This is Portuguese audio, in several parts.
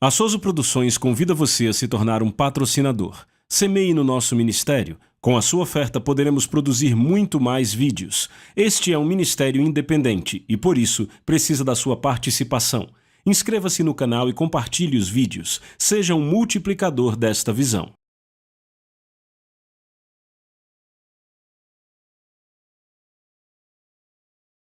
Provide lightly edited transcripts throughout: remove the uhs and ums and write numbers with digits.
A Souza Produções convida você a se tornar um patrocinador. Semeie no nosso ministério. Com a sua oferta poderemos produzir muito mais vídeos. Este é um ministério independente e, por isso, precisa da sua participação. Inscreva-se no canal e compartilhe os vídeos. Seja um multiplicador desta visão.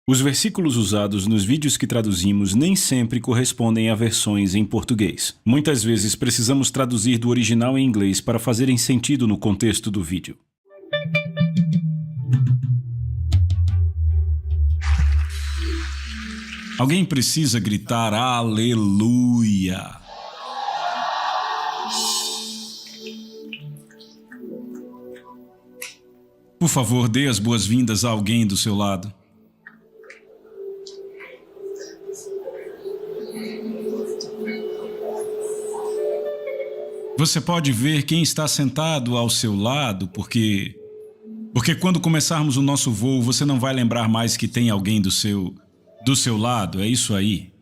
Os versículos usados nos vídeos que traduzimos nem sempre correspondem a versões em português. Muitas vezes precisamos traduzir do original em inglês para fazerem sentido no contexto do vídeo. Alguém precisa gritar aleluia. Por favor, dê as boas-vindas a alguém do seu lado. Você pode ver quem está sentado ao seu lado, porque quando começarmos o nosso voo, você não vai lembrar mais que tem alguém do seu lado. É isso aí.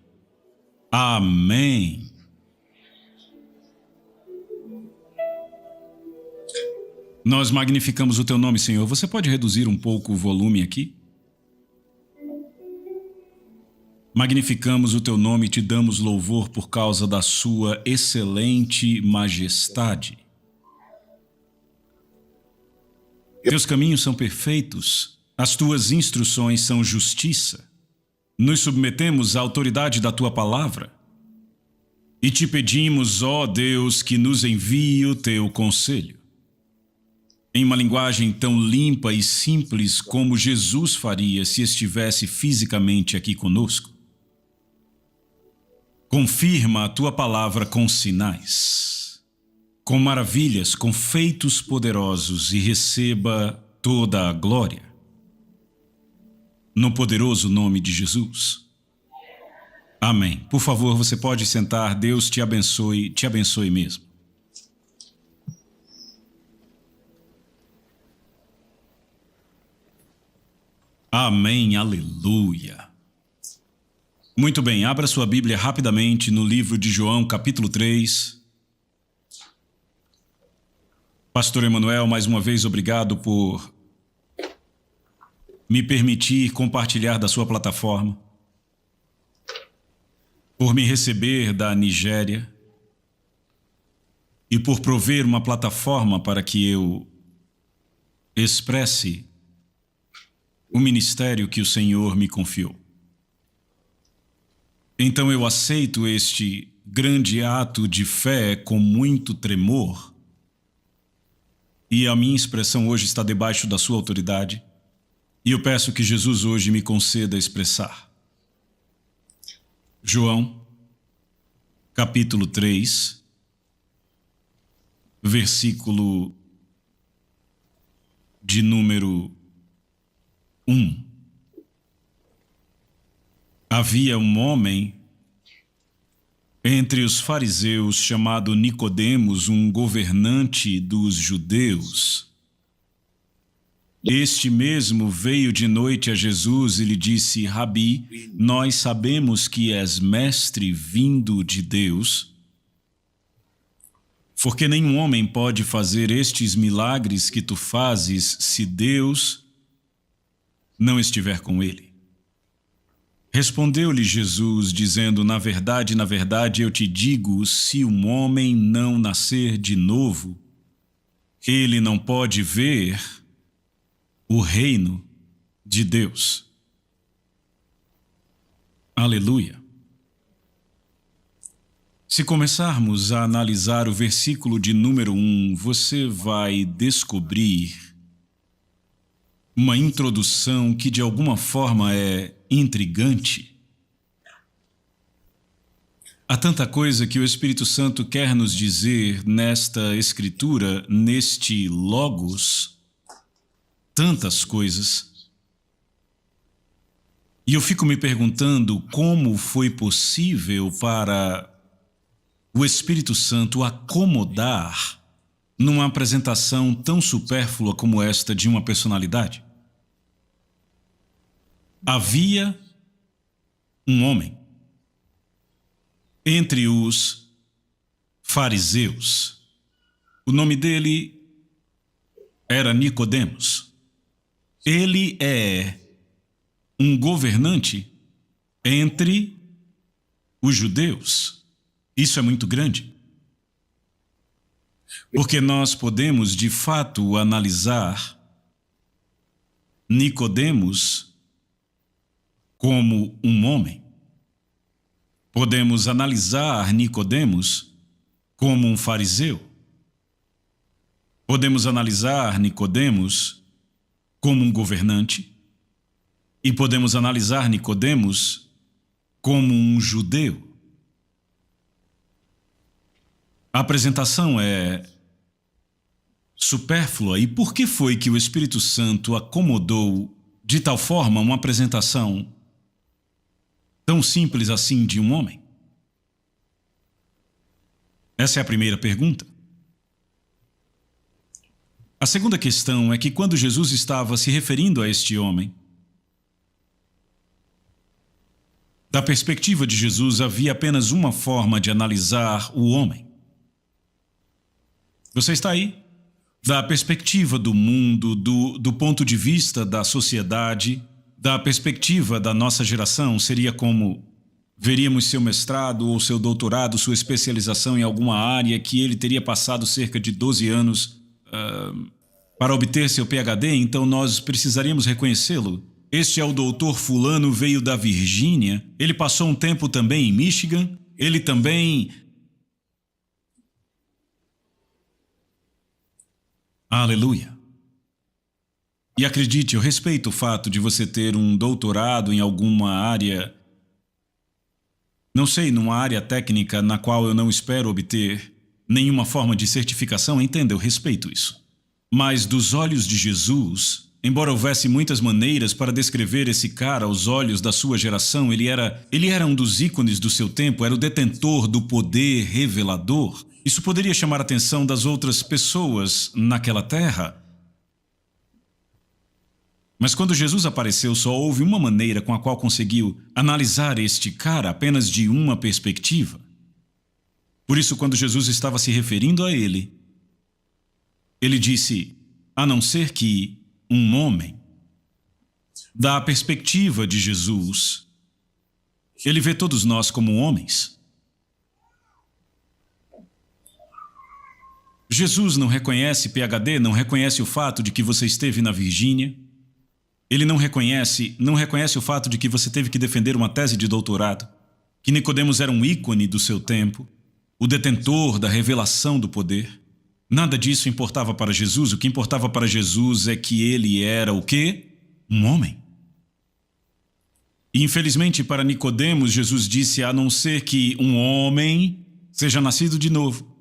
Amém. Nós magnificamos o teu nome, Senhor. Você pode reduzir um pouco o volume aqui? Magnificamos o teu nome e te damos louvor por causa da sua excelente majestade. Teus caminhos são perfeitos, as tuas instruções são justiça. Nos submetemos à autoridade da tua palavra e te pedimos, ó Deus, que nos envie o teu conselho. Em uma linguagem tão limpa e simples como Jesus faria se estivesse fisicamente aqui conosco. Confirma a tua palavra com sinais, com maravilhas, com feitos poderosos e receba toda a glória. No poderoso nome de Jesus. Amém. Por favor, você pode sentar. Deus te abençoe mesmo. Amém, aleluia. Muito bem, abra sua Bíblia rapidamente no livro de João, capítulo 3. Pastor Emanuel, mais uma vez, obrigado por me permitir compartilhar da sua plataforma, por me receber da Nigéria e por prover uma plataforma para que eu expresse o ministério que o Senhor me confiou. Então eu aceito este grande ato de fé com muito tremor e a minha expressão hoje está debaixo da sua autoridade e eu peço que Jesus hoje me conceda expressar. João, capítulo 3, versículo de número 1. Havia um homem entre os fariseus chamado Nicodemos, um governante dos judeus. Este mesmo veio de noite a Jesus e lhe disse: Rabi, nós sabemos que és mestre vindo de Deus, porque nenhum homem pode fazer estes milagres que tu fazes se Deus não estiver com ele. Respondeu-lhe Jesus, dizendo: na verdade, eu te digo, se um homem não nascer de novo, ele não pode ver o reino de Deus. Aleluia. Se começarmos a analisar o versículo de número 1, você vai descobrir uma introdução que de alguma forma é intrigante. Há tanta coisa que o Espírito Santo quer nos dizer nesta escritura, neste Logos, tantas coisas. E eu fico me perguntando como foi possível para o Espírito Santo acomodar numa apresentação tão supérflua como esta de uma personalidade. Havia um homem entre os fariseus. O nome dele era Nicodemos. Ele é um governante entre os judeus. Isso é muito grande. Porque nós podemos, de fato, analisar Nicodemos como um homem. Podemos analisar Nicodemos como um fariseu. Podemos analisar Nicodemos como um governante. E podemos analisar Nicodemos como um judeu. A apresentação é supérflua. E por que foi que o Espírito Santo acomodou de tal forma uma apresentação tão simples assim de um homem? Essa é a primeira pergunta. A segunda questão é que quando Jesus estava se referindo a este homem, da perspectiva de Jesus, havia apenas uma forma de analisar o homem. Você está aí? Da perspectiva do mundo, do ponto de vista da sociedade, da perspectiva da nossa geração, seria como veríamos seu mestrado ou seu doutorado, sua especialização em alguma área que ele teria passado cerca de 12 anos para obter seu PhD, então nós precisaríamos reconhecê-lo. Este é o doutor fulano, veio da Virgínia, ele passou um tempo também em Michigan, ele também... Aleluia. E acredite, eu respeito o fato de você ter um doutorado em alguma área, não sei, numa área técnica na qual eu não espero obter nenhuma forma de certificação, entenda, eu respeito isso. Mas dos olhos de Jesus, embora houvesse muitas maneiras para descrever esse cara aos olhos da sua geração, ele era um dos ícones do seu tempo, era o detentor do poder revelador. Isso poderia chamar a atenção das outras pessoas naquela terra. Mas quando Jesus apareceu, só houve uma maneira com a qual conseguiu analisar este cara apenas de uma perspectiva. Por isso, quando Jesus estava se referindo a ele, ele disse, a não ser que um homem, da perspectiva de Jesus, ele vê todos nós como homens. Jesus não reconhece PhD, não reconhece o fato de que você esteve na Virgínia. Ele não reconhece o fato de que você teve que defender uma tese de doutorado, que Nicodemos era um ícone do seu tempo, o detentor da revelação do poder. Nada disso importava para Jesus. O que importava para Jesus é que ele era o quê? Um homem. E infelizmente para Nicodemos, Jesus disse, a não ser que um homem seja nascido de novo,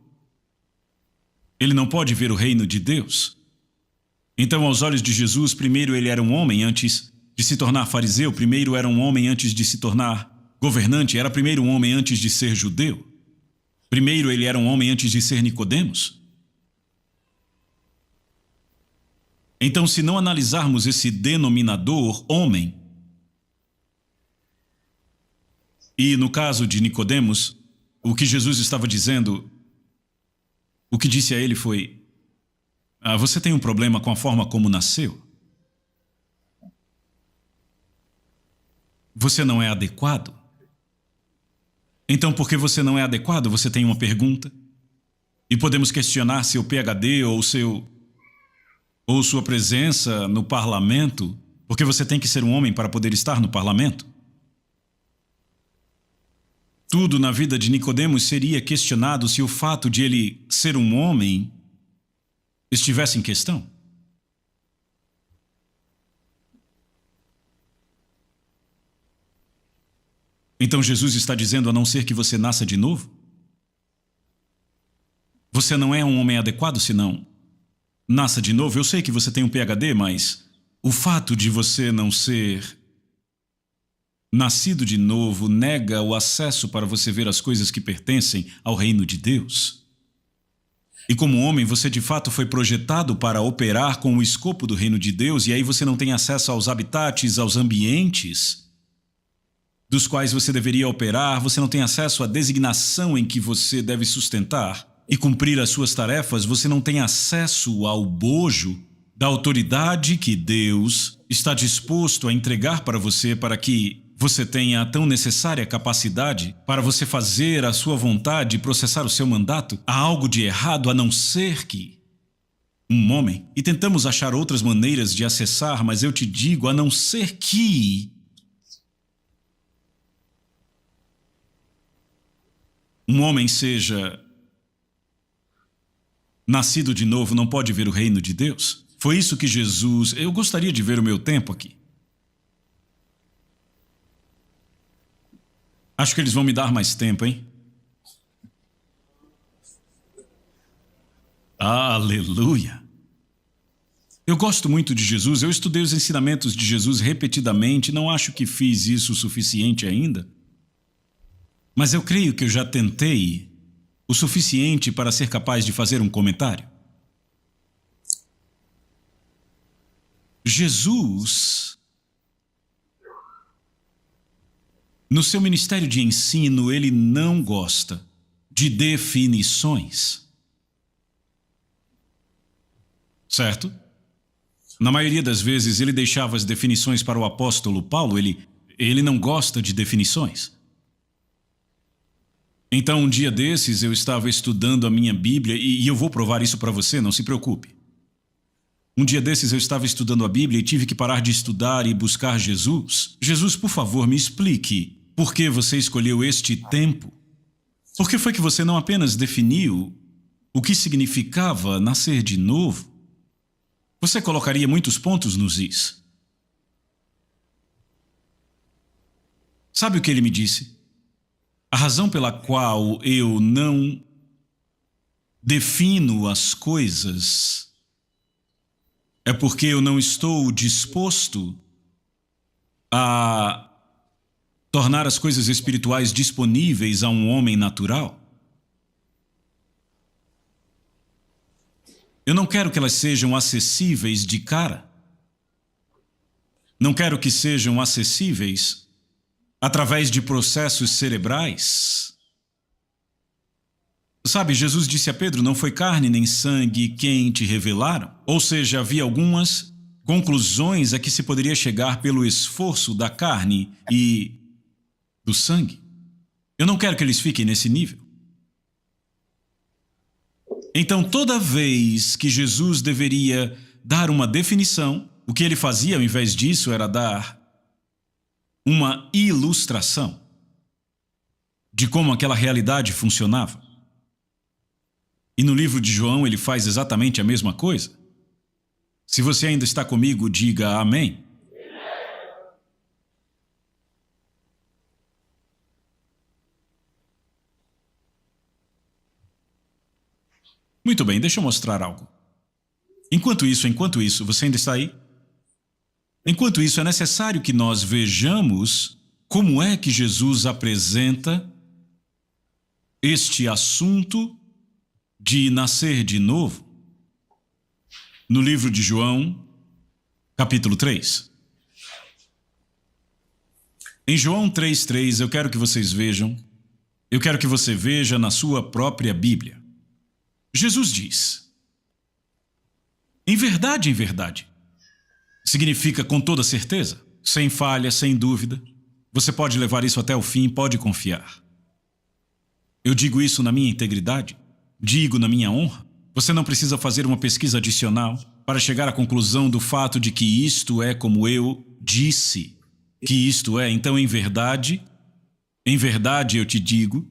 ele não pode ver o reino de Deus. Então, aos olhos de Jesus, primeiro ele era um homem antes de se tornar fariseu, primeiro era um homem antes de se tornar governante, era primeiro um homem antes de ser judeu. Primeiro ele era um homem antes de ser Nicodemos. Então, se não analisarmos esse denominador, homem, e no caso de Nicodemos, o que Jesus estava dizendo, o que disse a ele foi, você tem um problema com a forma como nasceu? Você não é adequado? Então, porque você não é adequado, você tem uma pergunta? E podemos questionar seu PhD ou sua presença no parlamento, porque você tem que ser um homem para poder estar no parlamento? Tudo na vida de Nicodemos seria questionado se o fato de ele ser um homem estivesse em questão. Então Jesus está dizendo, a não ser que você nasça de novo? Você não é um homem adequado se não nasça de novo? Eu sei que você tem um PhD, mas o fato de você não ser nascido de novo nega o acesso para você ver as coisas que pertencem ao reino de Deus. E como homem, você de fato foi projetado para operar com o escopo do reino de Deus, e aí você não tem acesso aos habitats, aos ambientes dos quais você deveria operar, você não tem acesso à designação em que você deve sustentar e cumprir as suas tarefas, você não tem acesso ao bojo da autoridade que Deus está disposto a entregar para você para que você tenha a tão necessária capacidade para você fazer a sua vontade e processar o seu mandato. Há algo de errado a não ser que um homem, e tentamos achar outras maneiras de acessar, mas eu te digo, a não ser que um homem seja nascido de novo, não pode ver o reino de Deus. Foi isso que Jesus... Eu gostaria de ver o meu tempo aqui. Acho que eles vão me dar mais tempo, hein? Aleluia! Eu gosto muito de Jesus, eu estudei os ensinamentos de Jesus repetidamente, não acho que fiz isso o suficiente ainda. Mas eu creio que eu já tentei o suficiente para ser capaz de fazer um comentário. Jesus, no seu ministério de ensino, ele não gosta de definições. Certo? Na maioria das vezes, ele deixava as definições para o apóstolo Paulo, ele não gosta de definições. Então, um dia desses, eu estava estudando a minha Bíblia, e eu vou provar isso para você, não se preocupe. Um dia desses, eu estava estudando a Bíblia e tive que parar de estudar e buscar Jesus. Jesus, por favor, me explique por que você escolheu este tempo. Por que foi que você não apenas definiu o que significava nascer de novo? Você colocaria muitos pontos nos is. Sabe o que ele me disse? A razão pela qual eu não defino as coisas é porque eu não estou disposto a tornar as coisas espirituais disponíveis a um homem natural. Eu não quero que elas sejam acessíveis de cara. Não quero que sejam acessíveis através de processos cerebrais. Sabe, Jesus disse a Pedro, não foi carne nem sangue quem te revelaram. Ou seja, havia algumas conclusões a que se poderia chegar pelo esforço da carne e do sangue. Eu não quero que eles fiquem nesse nível. Então, toda vez que Jesus deveria dar uma definição, o que ele fazia ao invés disso era dar uma ilustração de como aquela realidade funcionava. E no livro de João ele faz exatamente a mesma coisa. Se você ainda está comigo, diga amém. Muito bem, deixa eu mostrar algo. Enquanto isso, você ainda está aí? Enquanto isso, é necessário que nós vejamos como é que Jesus apresenta este assunto de nascer de novo no livro de João, capítulo 3. Em João 3:3, eu quero que você veja na sua própria Bíblia. Jesus diz, em verdade, significa com toda certeza, sem falha, sem dúvida. Você pode levar isso até o fim, pode confiar. Eu digo isso na minha integridade, digo na minha honra. Você não precisa fazer uma pesquisa adicional para chegar à conclusão do fato de que isto é como eu disse que isto é. Então, em verdade eu te digo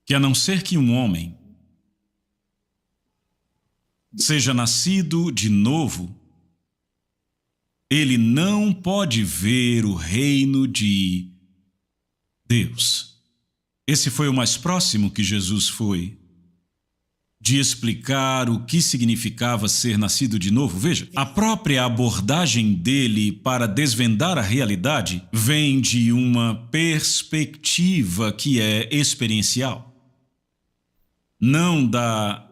que a não ser que um homem seja nascido de novo, ele não pode ver o reino de Deus. Esse foi o mais próximo que Jesus foi de explicar o que significava ser nascido de novo. Veja, a própria abordagem dele para desvendar a realidade vem de uma perspectiva que é experiencial, não da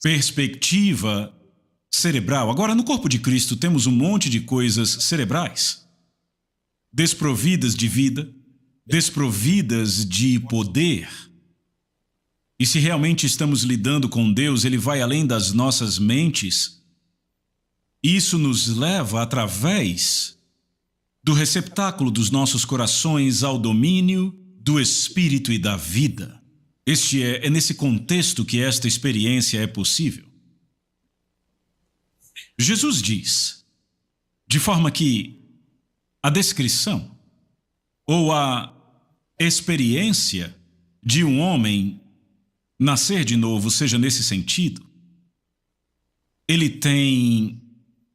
perspectiva cerebral. Agora, no corpo de Cristo temos um monte de coisas cerebrais. desprovidas de vida, desprovidas de poder. E se realmente estamos lidando com Deus, Ele vai além das nossas mentes. Isso nos leva, através do receptáculo dos nossos corações, ao domínio do Espírito e da vida. É nesse contexto que esta experiência é possível. Jesus diz, de forma que a descrição ou a experiência de um homem nascer de novo seja nesse sentido, ele tem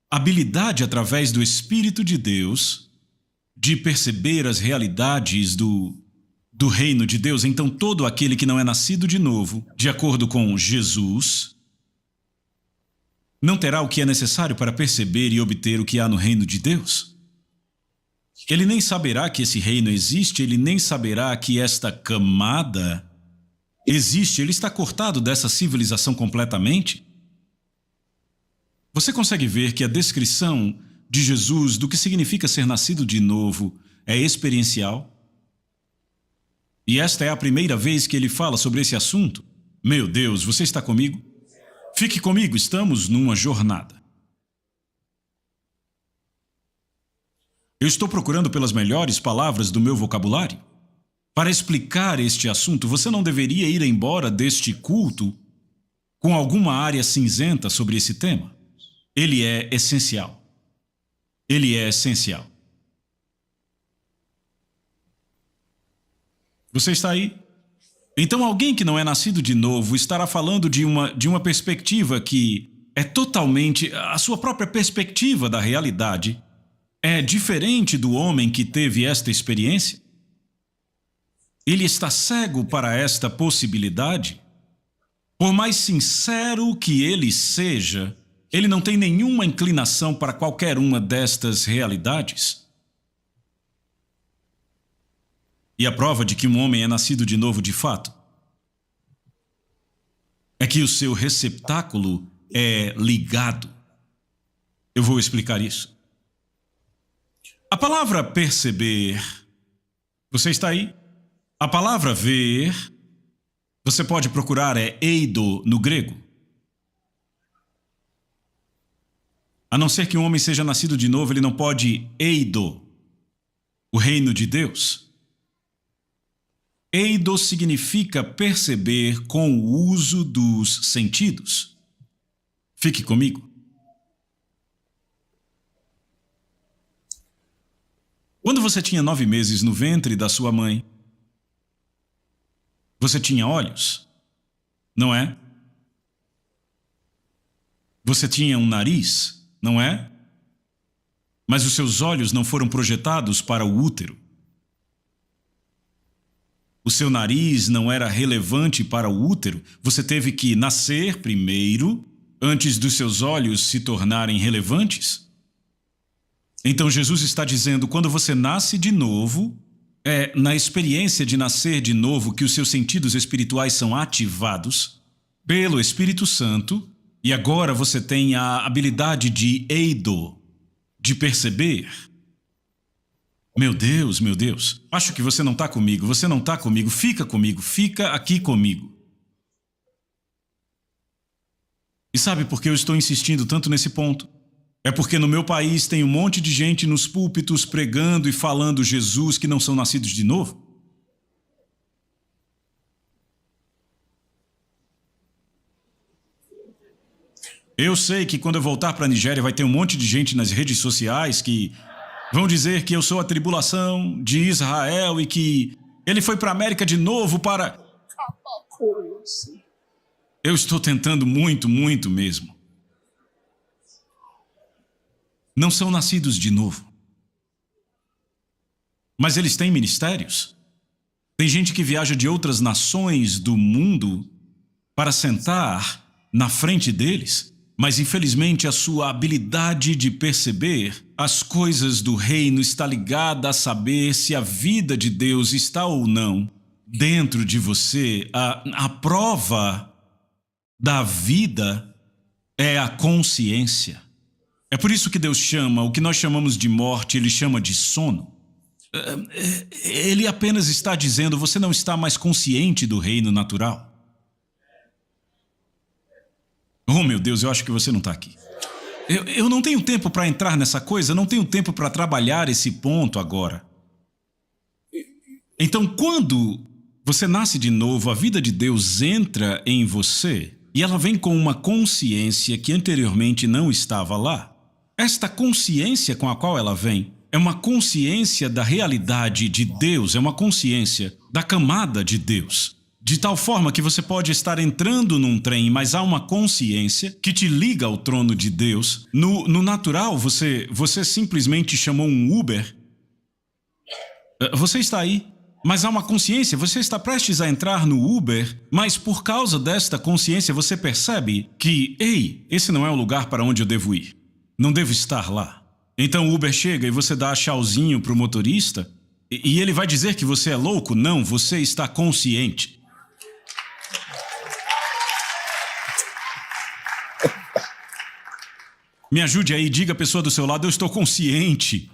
habilidade através do Espírito de Deus de perceber as realidades do reino de Deus. Então todo aquele que não é nascido de novo, de acordo com Jesus, não terá o que é necessário para perceber e obter o que há no reino de Deus. Ele nem saberá que esse reino existe, ele nem saberá que esta camada existe, ele está cortado dessa civilização completamente. Você consegue ver que a descrição de Jesus do que significa ser nascido de novo é experiencial? E esta é a primeira vez que ele fala sobre esse assunto. Meu Deus, você está comigo? Fique comigo, estamos numa jornada. Eu estou procurando pelas melhores palavras do meu vocabulário. Para explicar este assunto, você não deveria ir embora deste culto com alguma área cinzenta sobre esse tema. Ele é essencial. Ele é essencial. Você está aí? Então alguém que não é nascido de novo estará falando de uma perspectiva que é totalmente... A sua própria perspectiva da realidade é diferente do homem que teve esta experiência? Ele está cego para esta possibilidade? Por mais sincero que ele seja, ele não tem nenhuma inclinação para qualquer uma destas realidades? E a prova de que um homem é nascido de novo de fato é que o seu receptáculo é ligado. Eu vou explicar isso. A palavra perceber, você está aí? A palavra ver, você pode procurar, é eido no grego. A não ser que um homem seja nascido de novo, ele não pode eido, o reino de Deus. Eido significa perceber com o uso dos sentidos. Fique comigo. Quando você tinha 9 meses no ventre da sua mãe, você tinha olhos, não é? Você tinha um nariz, não é? Mas os seus olhos não foram projetados para o útero. O seu nariz não era relevante para o útero. Você teve que nascer primeiro, antes dos seus olhos se tornarem relevantes. Então Jesus está dizendo, quando você nasce de novo, é na experiência de nascer de novo que os seus sentidos espirituais são ativados pelo Espírito Santo, e agora você tem a habilidade de eido, de perceber. Meu Deus, acho que você não está comigo, fica aqui comigo. E sabe por que eu estou insistindo tanto nesse ponto? É porque no meu país tem um monte de gente nos púlpitos pregando e falando Jesus que não são nascidos de novo. Eu sei que quando eu voltar para a Nigéria vai ter um monte de gente nas redes sociais que vão dizer que eu sou a tribulação de Israel e que ele foi para a América de novo para... Eu estou tentando muito mesmo. Não são nascidos de novo. Mas eles têm ministérios. Tem gente que viaja de outras nações do mundo para sentar na frente deles, mas infelizmente a sua habilidade de perceber as coisas do reino está ligada a saber se a vida de Deus está ou não dentro de você. A prova da vida é a consciência. É por isso que Deus chama, o que nós chamamos de morte, Ele chama de sono. Ele apenas está dizendo, você não está mais consciente do reino natural. Oh, meu Deus, eu acho que você não está aqui. Eu não tenho tempo para entrar nessa coisa, não tenho tempo para trabalhar esse ponto agora. Então, quando você nasce de novo, a vida de Deus entra em você e ela vem com uma consciência que anteriormente não estava lá. Esta consciência com a qual ela vem é uma consciência da realidade de Deus, é uma consciência da camada de Deus. De tal forma que você pode estar entrando num trem, mas há uma consciência que te liga ao trono de Deus. No natural, você simplesmente chamou um Uber. Você está aí, mas há uma consciência, você está prestes a entrar no Uber, mas por causa desta consciência você percebe que, ei, esse não é o lugar para onde eu devo ir. Não devo estar lá. Então o Uber chega e você dá tchauzinho para o motorista e ele vai dizer que você é louco? Não, você está consciente. Me ajude aí, diga à pessoa do seu lado, eu estou consciente.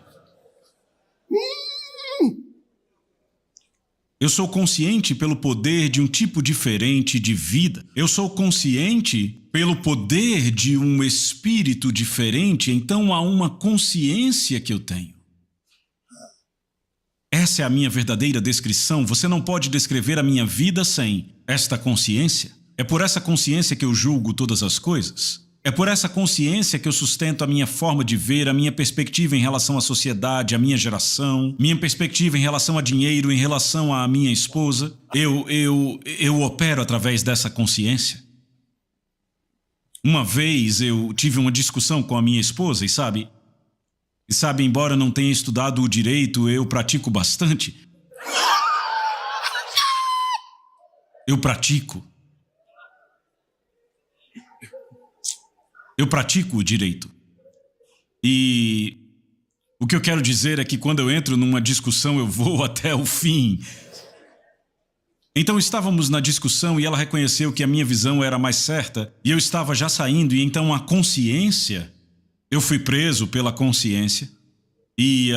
Eu sou consciente pelo poder de um tipo diferente de vida. Eu sou consciente pelo poder de um espírito diferente, então há uma consciência que eu tenho. Essa é a minha verdadeira descrição. Você não pode descrever a minha vida sem esta consciência. É por essa consciência que eu julgo todas as coisas. É por essa consciência que eu sustento a minha forma de ver, a minha perspectiva em relação à sociedade, a minha geração, minha perspectiva em relação a dinheiro, em relação à minha esposa. Eu opero através dessa consciência. Uma vez eu tive uma discussão com a minha esposa e sabe, embora eu não tenha estudado o direito, eu pratico bastante. Eu pratico o direito. E o que eu quero dizer é que quando eu entro numa discussão, eu vou até o fim. Então estávamos na discussão e ela reconheceu que a minha visão era mais certa e eu estava já saindo e então a consciência, eu fui preso pela consciência e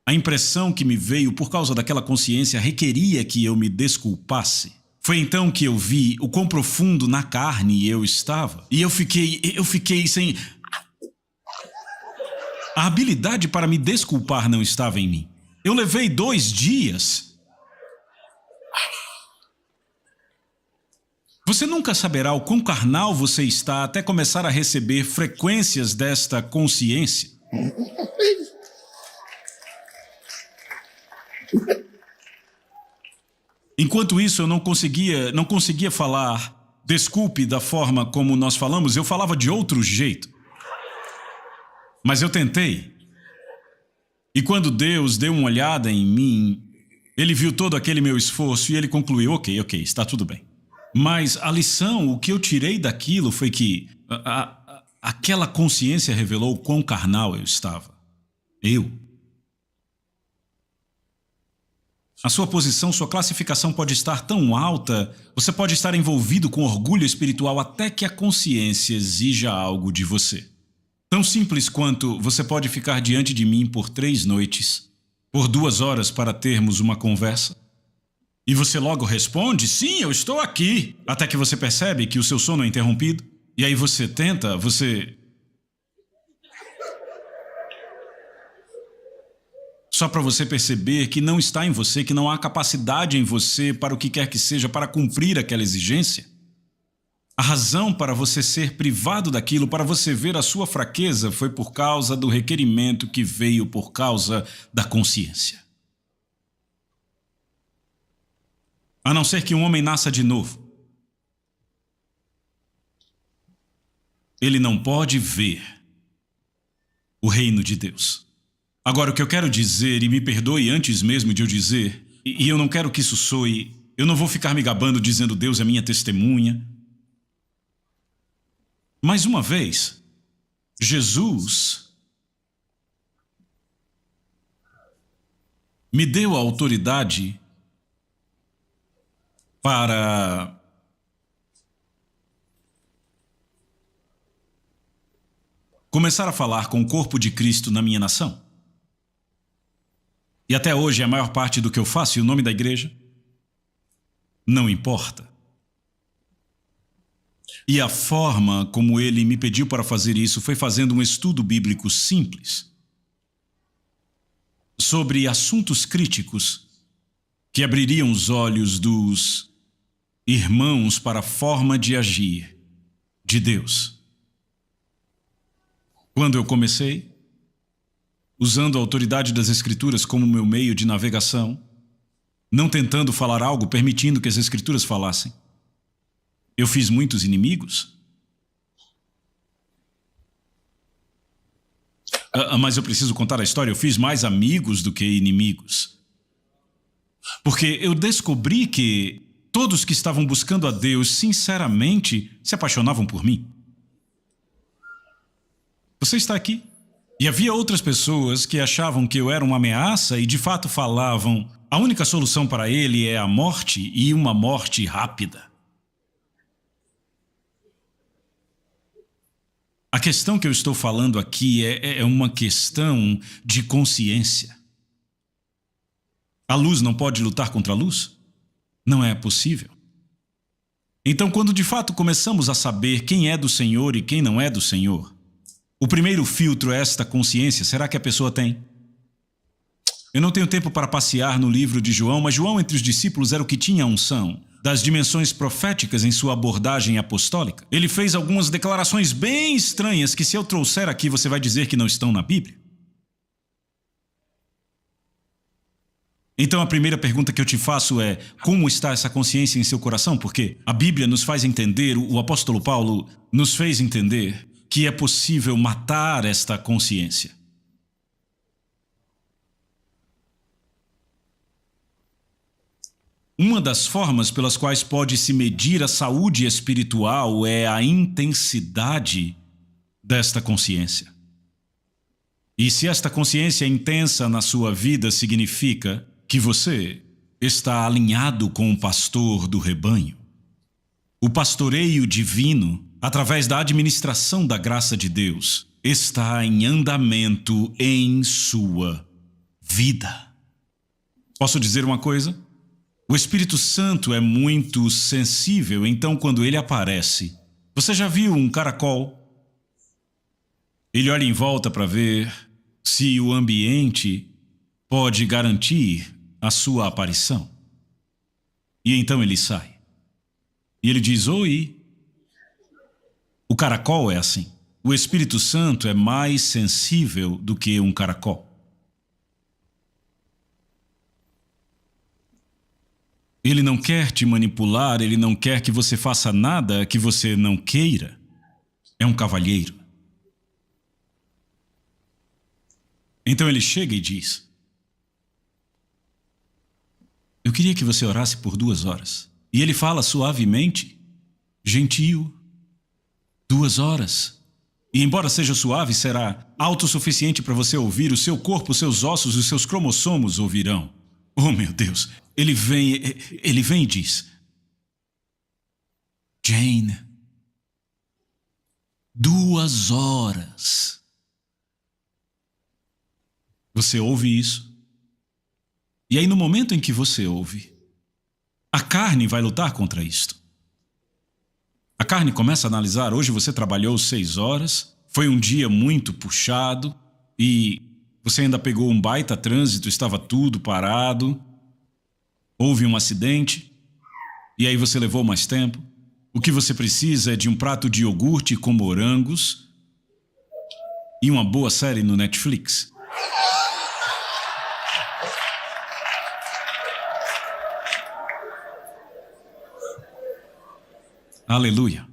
a impressão que me veio por causa daquela consciência requeria que eu me desculpasse. Foi então que eu vi o quão profundo na carne eu estava. E eu fiquei sem... A habilidade para me desculpar não estava em mim. Eu levei 2 dias. Você nunca saberá o quão carnal você está até começar a receber frequências desta consciência. Enquanto isso, eu não conseguia falar desculpe da forma como nós falamos, eu falava de outro jeito. Mas eu tentei. E quando Deus deu uma olhada em mim, Ele viu todo aquele meu esforço e Ele concluiu, ok, está tudo bem. Mas a lição, o que eu tirei daquilo foi que aquela consciência revelou o quão carnal eu estava. A sua posição, sua classificação pode estar tão alta, você pode estar envolvido com orgulho espiritual até que a consciência exija algo de você. Tão simples quanto você pode ficar diante de mim por 3 noites, por 2 horas para termos uma conversa. E você logo responde, sim, eu estou aqui, até que você percebe que o seu sono é interrompido. E aí você tenta, só para você perceber que não está em você, que não há capacidade em você para o que quer que seja, para cumprir aquela exigência. A razão para você ser privado daquilo, para você ver a sua fraqueza, foi por causa do requerimento que veio por causa da consciência. A não ser que um homem nasça de novo, ele não pode ver o reino de Deus. Agora, o que eu quero dizer, e me perdoe antes mesmo de eu dizer, e eu não quero que isso soe, eu não vou ficar me gabando dizendo Deus é minha testemunha. Mais uma vez, Jesus me deu a autoridade para começar a falar com o corpo de Cristo na minha nação. E até hoje é a maior parte do que eu faço, e o nome da igreja não importa. E a forma como ele me pediu para fazer isso foi fazendo um estudo bíblico simples sobre assuntos críticos que abririam os olhos dos irmãos para a forma de agir de Deus. Quando eu comecei, usando a autoridade das Escrituras como meu meio de navegação, não tentando falar algo, permitindo que as Escrituras falassem, eu fiz muitos inimigos. Mas eu preciso contar a história. Eu fiz mais amigos do que inimigos. Porque eu descobri que todos que estavam buscando a Deus, sinceramente, se apaixonavam por mim. Você está aqui. E havia outras pessoas que achavam que eu era uma ameaça e de fato falavam: a única solução para ele é a morte, e uma morte rápida. A questão que eu estou falando aqui é uma questão de consciência. A luz não pode lutar contra a luz? Não é possível. Então, quando de fato começamos a saber quem é do Senhor e quem não é do Senhor, o primeiro filtro é esta consciência. Será que a pessoa tem? Eu não tenho tempo para passear no livro de João, mas João entre os discípulos era o que tinha a unção das dimensões proféticas em sua abordagem apostólica. Ele fez algumas declarações bem estranhas que, se eu trouxer aqui, você vai dizer que não estão na Bíblia. Então a primeira pergunta que eu te faço é: como está essa consciência em seu coração? Porque a Bíblia nos faz entender, o apóstolo Paulo nos fez entender que é possível matar esta consciência. Uma das formas pelas quais pode-se medir a saúde espiritual é a intensidade desta consciência. E se esta consciência é intensa na sua vida, significa que você está alinhado com o pastor do rebanho. O pastoreio divino, através da administração da graça de Deus, está em andamento em sua vida. Posso dizer uma coisa? O Espírito Santo é muito sensível, então quando ele aparece, você já viu um caracol? Ele olha em volta para ver se o ambiente pode garantir a sua aparição. E então ele sai. E ele diz: oi. O caracol é assim. O Espírito Santo é mais sensível do que um caracol. Ele não quer te manipular, ele não quer que você faça nada que você não queira. É um cavalheiro. Então ele chega e diz: eu queria que você orasse por 2 horas. E ele fala suavemente, gentil, 2 horas. E embora seja suave, será autossuficiente para você ouvir. O seu corpo, os seus ossos, os seus cromossomos ouvirão. Oh, meu Deus! Ele vem e diz: Jane, 2 horas. Você ouve isso? E aí, no momento em que você ouve, a carne vai lutar contra isto. A carne começa a analisar: hoje você trabalhou 6 horas, foi um dia muito puxado e você ainda pegou um baita trânsito, estava tudo parado. Houve um acidente, e aí você levou mais tempo. O que você precisa é de um prato de iogurte com morangos e uma boa série no Netflix. Aleluia.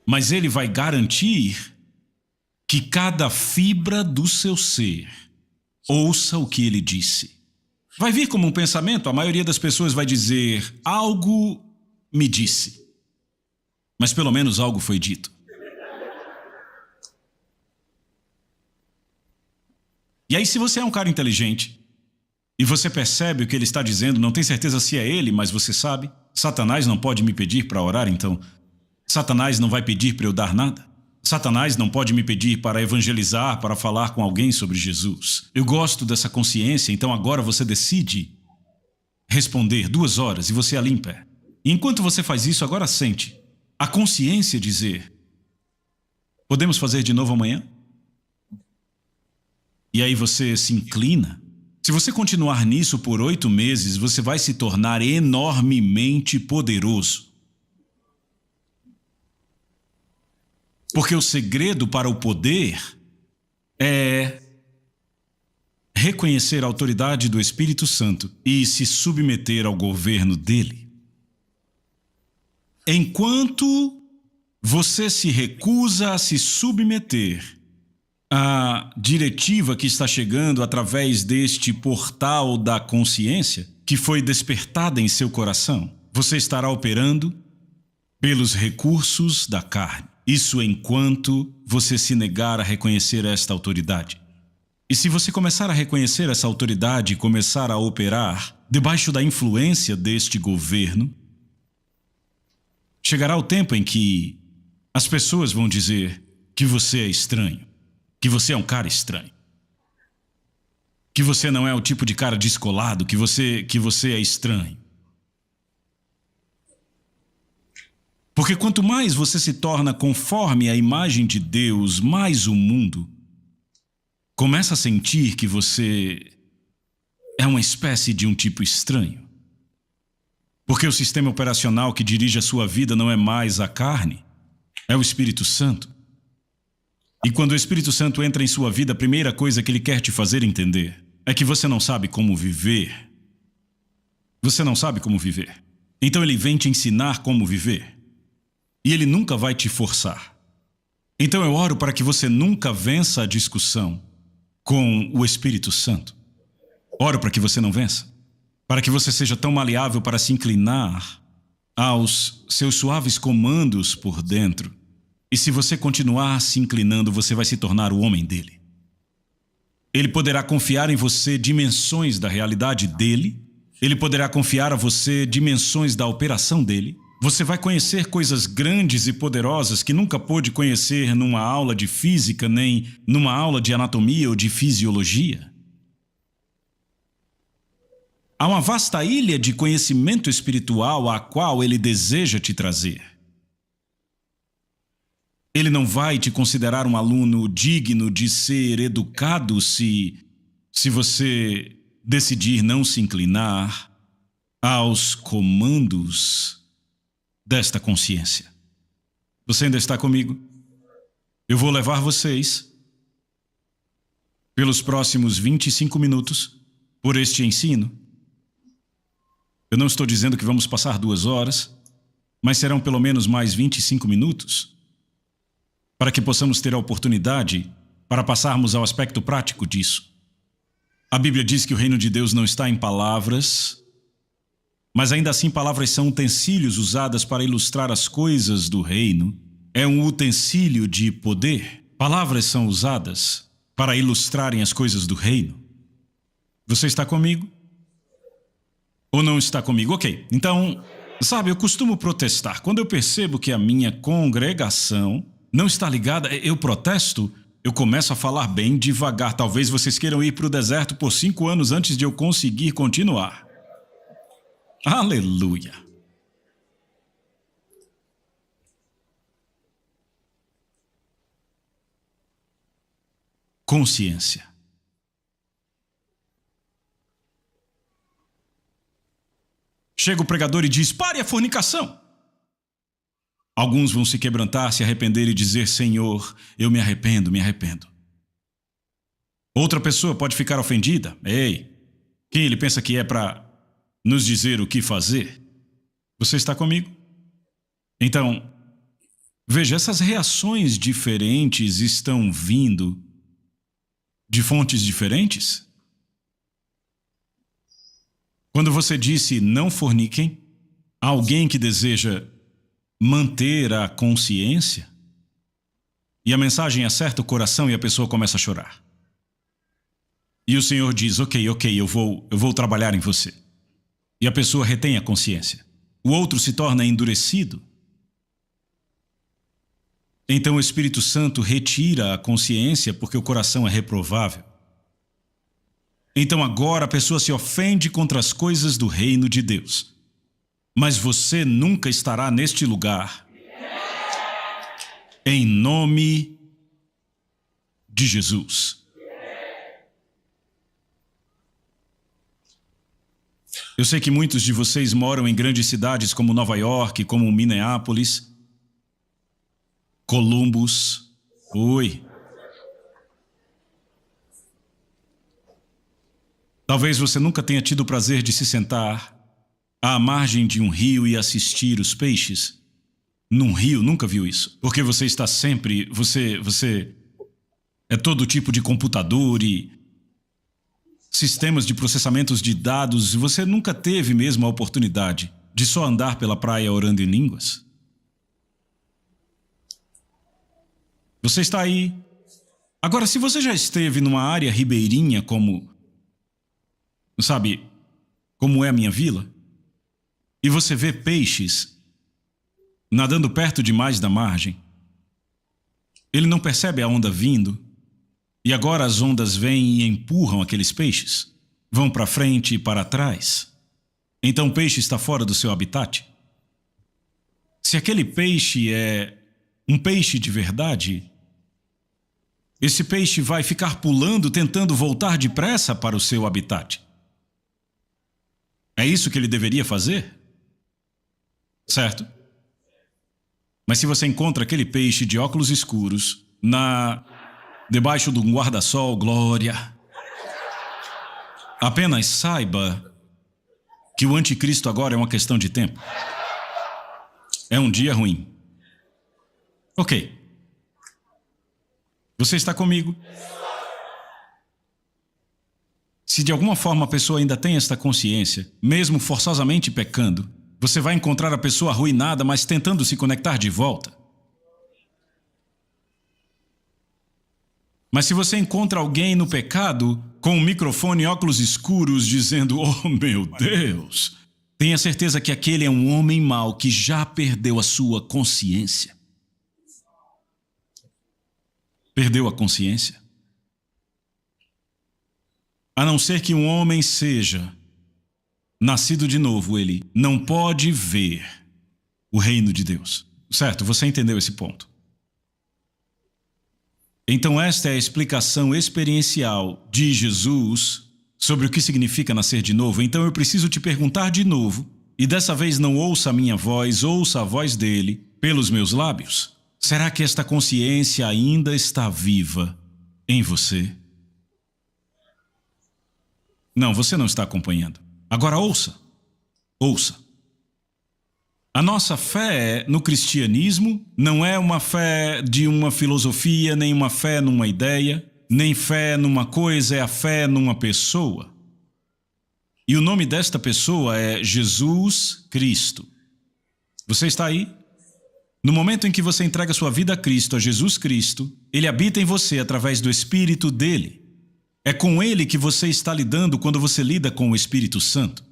Mas ele vai garantir que cada fibra do seu ser ouça o que ele disse. Vai vir como um pensamento. A maioria das pessoas vai dizer: algo me disse. Mas pelo menos algo foi dito. E aí, se você é um cara inteligente e você percebe o que ele está dizendo, não tem certeza se é ele, mas você sabe, Satanás não pode me pedir para orar, então Satanás não vai pedir para eu dar nada. Satanás não pode me pedir para evangelizar, para falar com alguém sobre Jesus. Eu gosto dessa consciência, então agora você decide responder 2 horas e você a limpa. E enquanto você faz isso, agora sente a consciência dizer: podemos fazer de novo amanhã? E aí você se inclina. Se você continuar nisso por 8 meses, você vai se tornar enormemente poderoso. Porque o segredo para o poder é reconhecer a autoridade do Espírito Santo e se submeter ao governo dele. Enquanto você se recusa a se submeter à diretiva que está chegando através deste portal da consciência, que foi despertada em seu coração, você estará operando pelos recursos da carne. Isso enquanto você se negar a reconhecer esta autoridade. E se você começar a reconhecer essa autoridade e começar a operar debaixo da influência deste governo, chegará o tempo em que as pessoas vão dizer que você é estranho, que você é um cara estranho, que você não é o tipo de cara descolado, que você é estranho. Porque quanto mais você se torna conforme a imagem de Deus, mais o mundo começa a sentir que você é uma espécie de um tipo estranho. Porque o sistema operacional que dirige a sua vida não é mais a carne, é o Espírito Santo. E quando o Espírito Santo entra em sua vida, a primeira coisa que ele quer te fazer entender é que você não sabe como viver. Você não sabe como viver. Então ele vem te ensinar como viver. E ele nunca vai te forçar. Então eu oro para que você nunca vença a discussão com o Espírito Santo. Oro para que você não vença. Para que você seja tão maleável para se inclinar aos seus suaves comandos por dentro. E se você continuar se inclinando, você vai se tornar o homem dele. Ele poderá confiar em você dimensões da realidade dele. Ele poderá confiar a você dimensões da operação dele. Você vai conhecer coisas grandes e poderosas que nunca pôde conhecer numa aula de física, nem numa aula de anatomia ou de fisiologia. Há uma vasta ilha de conhecimento espiritual à qual ele deseja te trazer. Ele não vai te considerar um aluno digno de ser educado se você decidir não se inclinar aos comandos desta consciência. Você ainda está comigo? Eu vou levar vocês pelos próximos 25 minutos por este ensino. Eu não estou dizendo que vamos passar 2 horas, mas serão pelo menos mais 25 minutos para que possamos ter a oportunidade para passarmos ao aspecto prático disso. A Bíblia diz que o reino de Deus não está em palavras, mas ainda assim palavras são utensílios usadas para ilustrar as coisas do reino. É um utensílio de poder. Palavras são usadas para ilustrarem as coisas do reino. Você está comigo? Ou não está comigo? Ok, então, sabe, eu costumo protestar. Quando eu percebo que a minha congregação não está ligada, eu protesto, eu começo a falar bem devagar. Talvez vocês queiram ir para o deserto por 5 anos antes de eu conseguir continuar. Aleluia! Consciência. Chega o pregador e diz: pare a fornicação. Alguns vão se quebrantar, se arrepender e dizer: Senhor, eu me arrependo, me arrependo. Outra pessoa pode ficar ofendida. Ei, quem ele pensa que é para nos dizer o que fazer? Você está comigo? Então, veja, essas reações diferentes estão vindo de fontes diferentes. Quando você disse não forniquem, há alguém que deseja manter a consciência e a mensagem acerta o coração e a pessoa começa a chorar. E o Senhor diz: ok, eu vou trabalhar em você. E a pessoa retém a consciência. O outro se torna endurecido. Então o Espírito Santo retira a consciência porque o coração é reprovável. Então agora a pessoa se ofende contra as coisas do reino de Deus. Mas você nunca estará neste lugar. Em nome de Jesus. Eu sei que muitos de vocês moram em grandes cidades como Nova York, como Minneapolis, Columbus. Oi. Talvez você nunca tenha tido o prazer de se sentar à margem de um rio e assistir os peixes. Num rio, nunca viu isso. Porque você está sempre... Você é todo tipo de computador e sistemas de processamentos de dados. Você nunca teve mesmo a oportunidade de só andar pela praia orando em línguas. Você está aí. Agora, se você já esteve numa área ribeirinha como... Sabe, como é a minha vila? E você vê peixes nadando perto demais da margem. Ele não percebe a onda vindo. E agora as ondas vêm e empurram aqueles peixes. Vão para frente e para trás. Então o peixe está fora do seu habitat. Se aquele peixe é um peixe de verdade, esse peixe vai ficar pulando, tentando voltar depressa para o seu habitat. É isso que ele deveria fazer? Certo? Mas se você encontra aquele peixe de óculos escuros debaixo de um guarda-sol, glória, apenas saiba que o anticristo agora é uma questão de tempo. É um dia ruim. Ok. Você está comigo? Se de alguma forma a pessoa ainda tem esta consciência, mesmo forçosamente pecando, você vai encontrar a pessoa arruinada, mas tentando se conectar de volta. Mas se você encontra alguém no pecado, com um microfone e óculos escuros, dizendo, oh meu Deus, tenha certeza que aquele é um homem mau que já perdeu a sua consciência. Perdeu a consciência? A não ser que um homem seja nascido de novo, ele não pode ver o reino de Deus. Certo, você entendeu esse ponto. Então esta é a explicação experiencial de Jesus sobre o que significa nascer de novo. Então eu preciso te perguntar de novo, e dessa vez não ouça a minha voz, ouça a voz dele pelos meus lábios. Será que esta consciência ainda está viva em você? Não, você não está acompanhando. Agora ouça. Ouça. A nossa fé no cristianismo não é uma fé de uma filosofia, nem uma fé numa ideia, nem fé numa coisa, é a fé numa pessoa. E o nome desta pessoa é Jesus Cristo. Você está aí? No momento em que você entrega sua vida a Cristo, a Jesus Cristo, Ele habita em você através do Espírito dele. É com ele que você está lidando quando você lida com o Espírito Santo.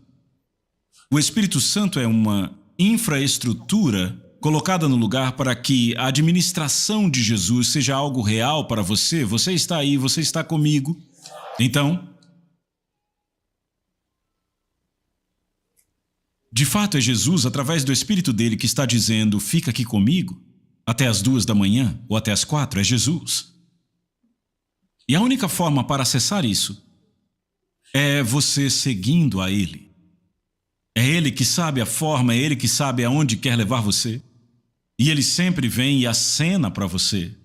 O Espírito Santo é uma infraestrutura colocada no lugar para que a administração de Jesus seja algo real para você. Você está aí, você está comigo. Então, de fato é Jesus, através do Espírito dele, que está dizendo, fica aqui comigo, até as 2 da manhã, ou até as 4, é Jesus. E a única forma para acessar isso é você seguindo a Ele. É Ele que sabe a forma, é Ele que sabe aonde quer levar você. E Ele sempre vem e acena para você,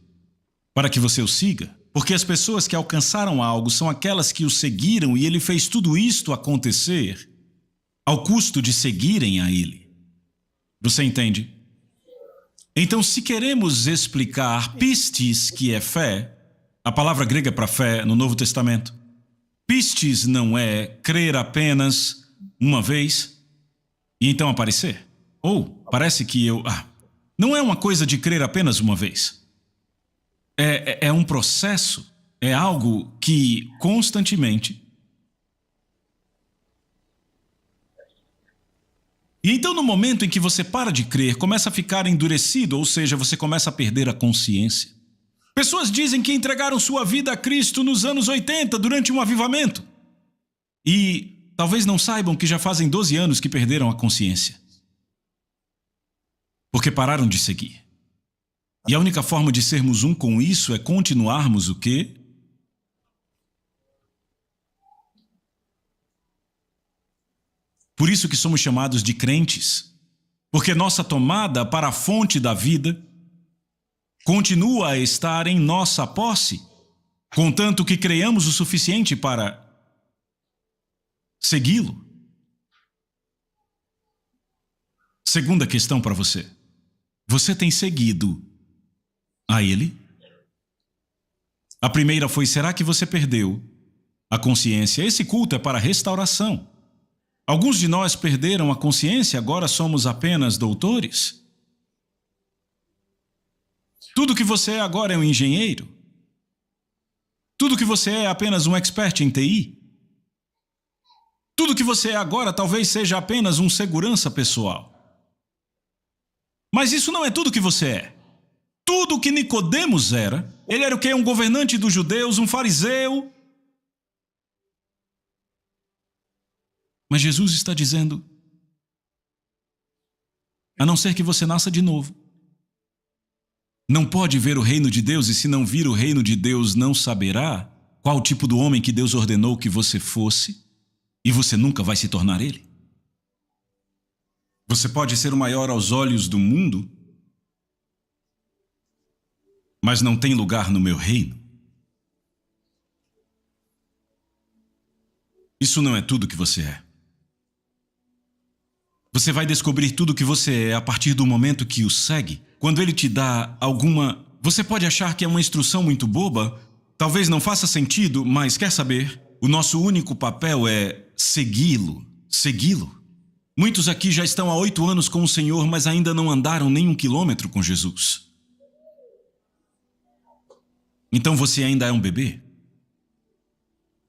para que você o siga. Porque as pessoas que alcançaram algo são aquelas que o seguiram e Ele fez tudo isto acontecer ao custo de seguirem a Ele. Você entende? Então, se queremos explicar pistis, que é fé, a palavra grega para fé no Novo Testamento. Pistis não é crer apenas uma vez e então aparecer. Ou parece que não é uma coisa de crer apenas uma vez. É um processo, é algo que constantemente E então, no momento em que você para de crer, começa a ficar endurecido, ou seja, você começa a perder a consciência. Pessoas dizem que entregaram sua vida a Cristo nos anos 80, durante um avivamento. E talvez não saibam que já fazem 12 anos que perderam a consciência. Porque pararam de seguir. E a única forma de sermos um com isso é continuarmos o quê? Por isso que somos chamados de crentes. Porque nossa tomada para a fonte da vida continua a estar em nossa posse, contanto que creiamos o suficiente para segui-lo. Segunda questão para você. Você tem seguido a Ele? A primeira foi, será que você perdeu a consciência? Esse culto é para restauração. Alguns de nós perderam a consciência, agora somos apenas doutores. Tudo que você é agora é um engenheiro. Tudo que você é apenas um expert em TI. Tudo que você é agora talvez seja apenas um segurança pessoal. Mas isso não é tudo que você é. Tudo o que Nicodemos era, ele era o quê? Um governante dos judeus, um fariseu. Mas Jesus está dizendo, a não ser que você nasça de novo, não pode ver o reino de Deus, e se não vir o reino de Deus, não saberá qual o tipo do homem que Deus ordenou que você fosse, e você nunca vai se tornar ele. Você pode ser o maior aos olhos do mundo, mas não tem lugar no meu reino. Isso não é tudo que você é. Você vai descobrir tudo o que você é a partir do momento que o segue. Quando ele te dá alguma... Você pode achar que é uma instrução muito boba, talvez não faça sentido, mas quer saber? O nosso único papel é segui-lo. Segui-lo. Muitos aqui já estão há 8 anos com o Senhor, mas ainda não andaram nem 1 quilômetro com Jesus. Então você ainda é um bebê?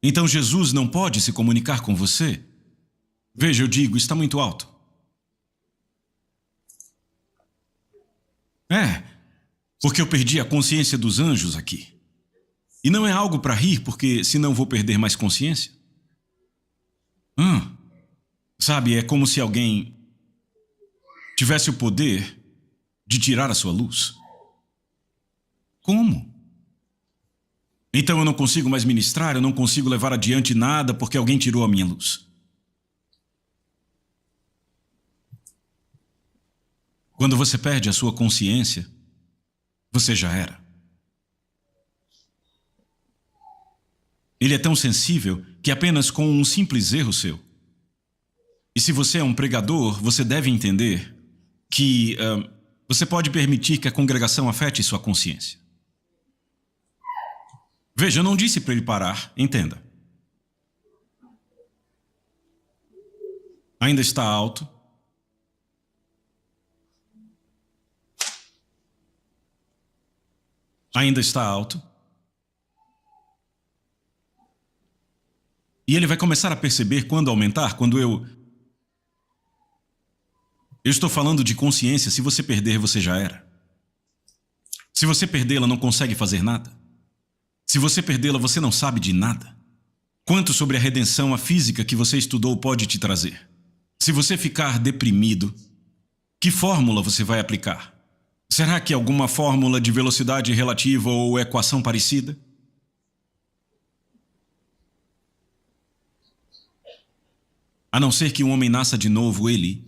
Então Jesus não pode se comunicar com você? Veja, eu digo, está muito alto. Porque eu perdi a consciência dos anjos aqui. E não é algo para rir, porque senão vou perder mais consciência. Sabe, é como se alguém tivesse o poder de tirar a sua luz. Como? Então eu não consigo mais ministrar, eu não consigo levar adiante nada porque alguém tirou a minha luz. Quando você perde a sua consciência, você já era. Ele é tão sensível que apenas com um simples erro seu. E se você é um pregador, você deve entender que você pode permitir que a congregação afete sua consciência. Veja, eu não disse para ele parar, entenda. Ainda está alto. Ainda está alto. E ele vai começar a perceber quando aumentar, quando eu estou falando de consciência. Se você perder, você já era. Se você perdê-la, não consegue fazer nada. Se você perdê-la, você não sabe de nada. Quanto sobre a redenção, a física que você estudou pode te trazer? Se você ficar deprimido, que fórmula você vai aplicar? Será que alguma fórmula de velocidade relativa ou equação parecida? A não ser que um homem nasça de novo, ele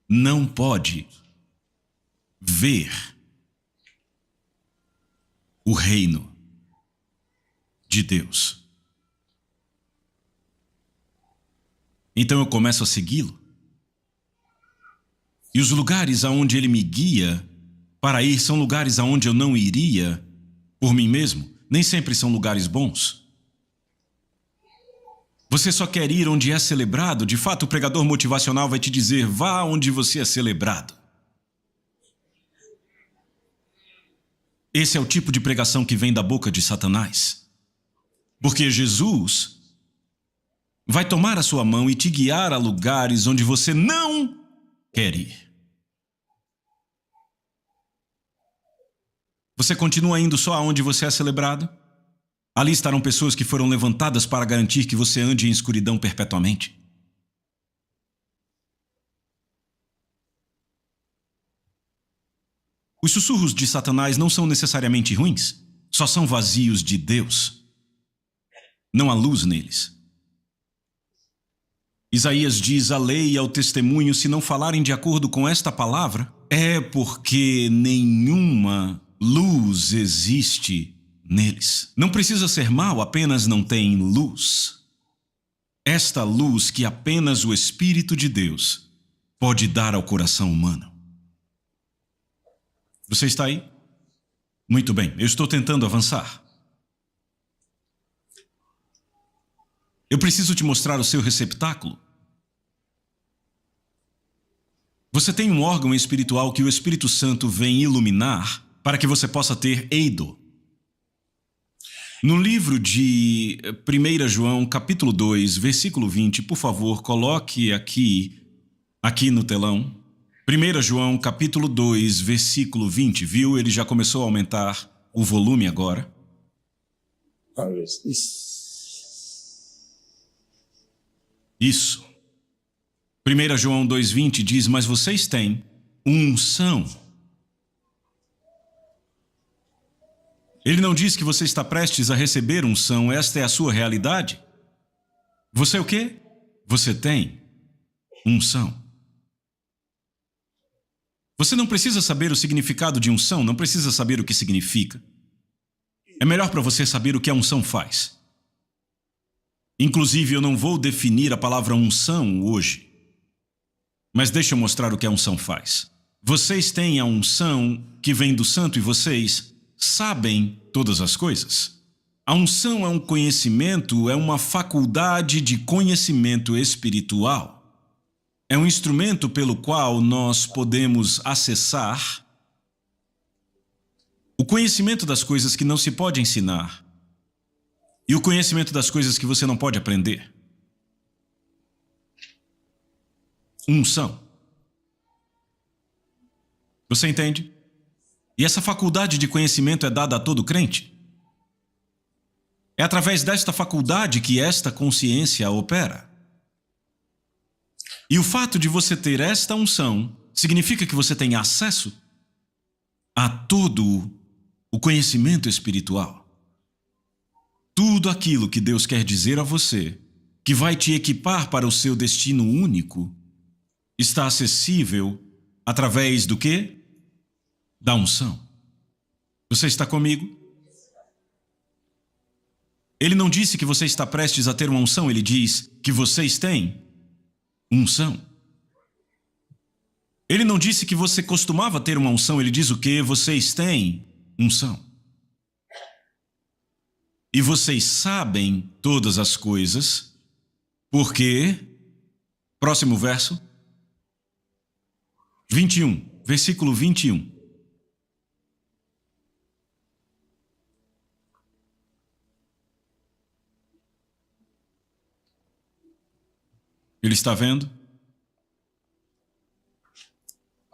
não pode ver o reino de Deus. Então eu começo a segui-lo. E os lugares aonde ele me guia para ir são lugares aonde eu não iria por mim mesmo. Nem sempre são lugares bons. Você só quer ir onde é celebrado. De fato, o pregador motivacional vai te dizer, vá onde você é celebrado. Esse é o tipo de pregação que vem da boca de Satanás. Porque Jesus vai tomar a sua mão e te guiar a lugares onde você não quer ir. Você continua indo só aonde você é celebrado? Ali estarão pessoas que foram levantadas para garantir que você ande em escuridão perpetuamente. Os sussurros de Satanás não são necessariamente ruins, só são vazios de Deus. Não há luz neles. Isaías diz: a lei e ao testemunho, se não falarem de acordo com esta palavra, é porque nenhuma luz existe neles. Não precisa ser mal, apenas não tem luz. Esta luz que apenas o Espírito de Deus pode dar ao coração humano. Você está aí? Muito bem, eu estou tentando avançar. Eu preciso te mostrar o seu receptáculo. Você tem um órgão espiritual que o Espírito Santo vem iluminar para que você possa ter eido. No livro de 1 João, capítulo 2, versículo 20, por favor, coloque aqui no telão. 1 João, capítulo 2, versículo 20, viu? Ele já começou a aumentar o volume agora. Isso. 1 João 2,20 diz: mas vocês têm unção. Ele não diz que você está prestes a receber unção, esta é a sua realidade. Você o quê? Você tem unção. Você não precisa saber o significado de unção, não precisa saber o que significa. É melhor para você saber o que a unção faz. Inclusive, eu não vou definir a palavra unção hoje. Mas deixa eu mostrar o que a unção faz. Vocês têm a unção que vem do Santo e vocês sabem todas as coisas. A unção é um conhecimento, é uma faculdade de conhecimento espiritual. É um instrumento pelo qual nós podemos acessar o conhecimento das coisas que não se pode ensinar e o conhecimento das coisas que você não pode aprender. Unção. Você entende? E essa faculdade de conhecimento é dada a todo crente. É através desta faculdade que esta consciência opera. E o fato de você ter esta unção significa que você tem acesso a todo o conhecimento espiritual. Tudo aquilo que Deus quer dizer a você, que vai te equipar para o seu destino único, está acessível através do quê? Da unção. Você está comigo? Ele não disse que você está prestes a ter uma unção, ele diz que vocês têm unção. Ele não disse que você costumava ter uma unção, ele diz o quê? Vocês têm unção. E vocês sabem todas as coisas, porque, próximo verso, 21, versículo 21. Ele está vendo?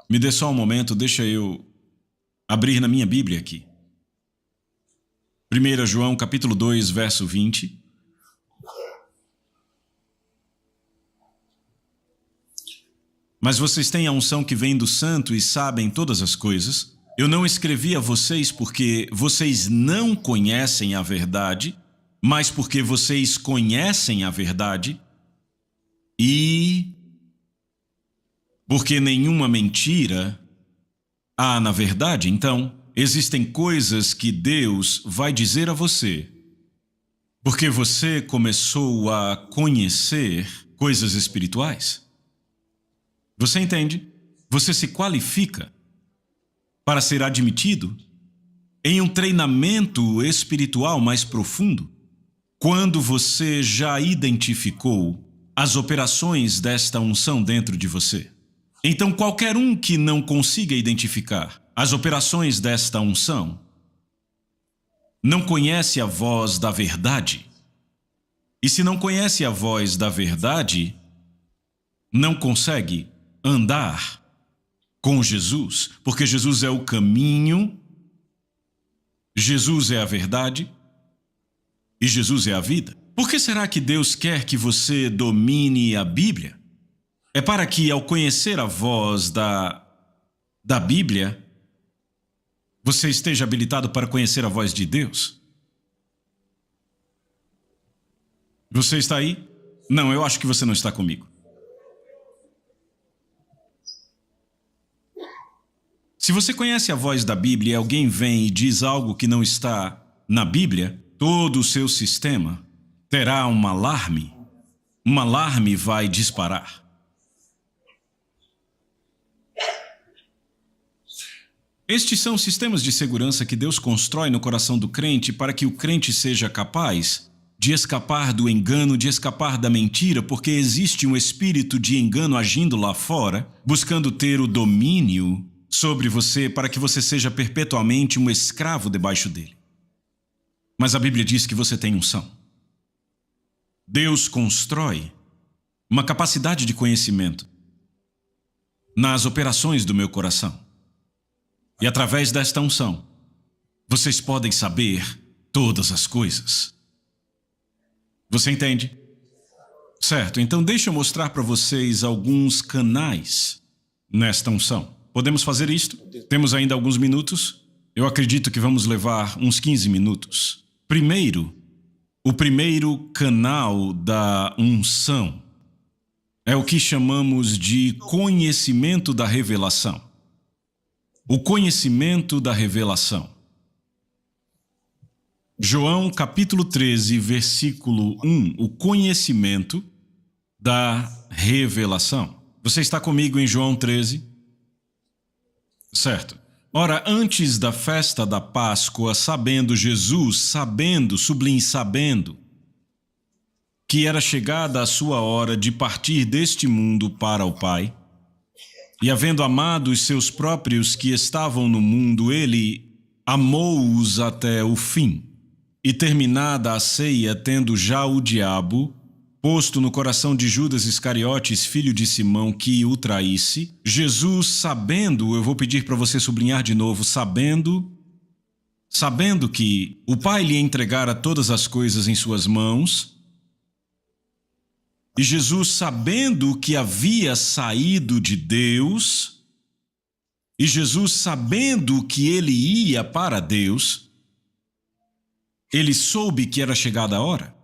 Me dê só um momento, deixa eu abrir na minha Bíblia aqui. 1 João, capítulo 2, verso 20. Mas vocês têm a unção que vem do Santo e sabem todas as coisas. Eu não escrevi a vocês porque vocês não conhecem a verdade, mas porque vocês conhecem a verdade e porque nenhuma mentira há na verdade. Então, existem coisas que Deus vai dizer a você, porque você começou a conhecer coisas espirituais. Você entende? Você se qualifica para ser admitido em um treinamento espiritual mais profundo quando você já identificou as operações desta unção dentro de você. Então, qualquer um que não consiga identificar as operações desta unção não conhece a voz da verdade. E se não conhece a voz da verdade, não consegue andar com Jesus, porque Jesus é o caminho, Jesus é a verdade e Jesus é a vida. Por que será que Deus quer que você domine a Bíblia? É para que, ao conhecer a voz da Bíblia, você esteja habilitado para conhecer a voz de Deus. Você está aí? Não, eu acho que você não está comigo. Se você conhece a voz da Bíblia e alguém vem e diz algo que não está na Bíblia, todo o seu sistema terá um alarme. Um alarme vai disparar. Estes são sistemas de segurança que Deus constrói no coração do crente para que o crente seja capaz de escapar do engano, de escapar da mentira, porque existe um espírito de engano agindo lá fora, buscando ter o domínio sobre você para que você seja perpetuamente um escravo debaixo dele. Mas a Bíblia diz que você tem unção. Deus constrói uma capacidade de conhecimento nas operações do meu coração. E através desta unção, vocês podem saber todas as coisas. Você entende? Certo, então deixa eu mostrar para vocês alguns canais nesta unção. Podemos fazer isto? Temos ainda alguns minutos? Eu acredito que vamos levar uns 15 minutos. Primeiro, o primeiro canal da unção é o que chamamos de conhecimento da revelação. O conhecimento da revelação. João capítulo 13, versículo 1, o conhecimento da revelação. Você está comigo em João 13? Certo. Ora, antes da festa da Páscoa, Jesus sabendo, que era chegada a sua hora de partir deste mundo para o Pai, e havendo amado os seus próprios que estavam no mundo, ele amou-os até o fim. E terminada a ceia, tendo já o diabo posto no coração de Judas Iscariotes, filho de Simão, que o traísse, Jesus, sabendo, eu vou pedir para você sublinhar de novo, sabendo que o Pai lhe entregara todas as coisas em suas mãos, e Jesus, sabendo que havia saído de Deus, e Jesus, sabendo que ele ia para Deus, ele soube que era chegada a hora.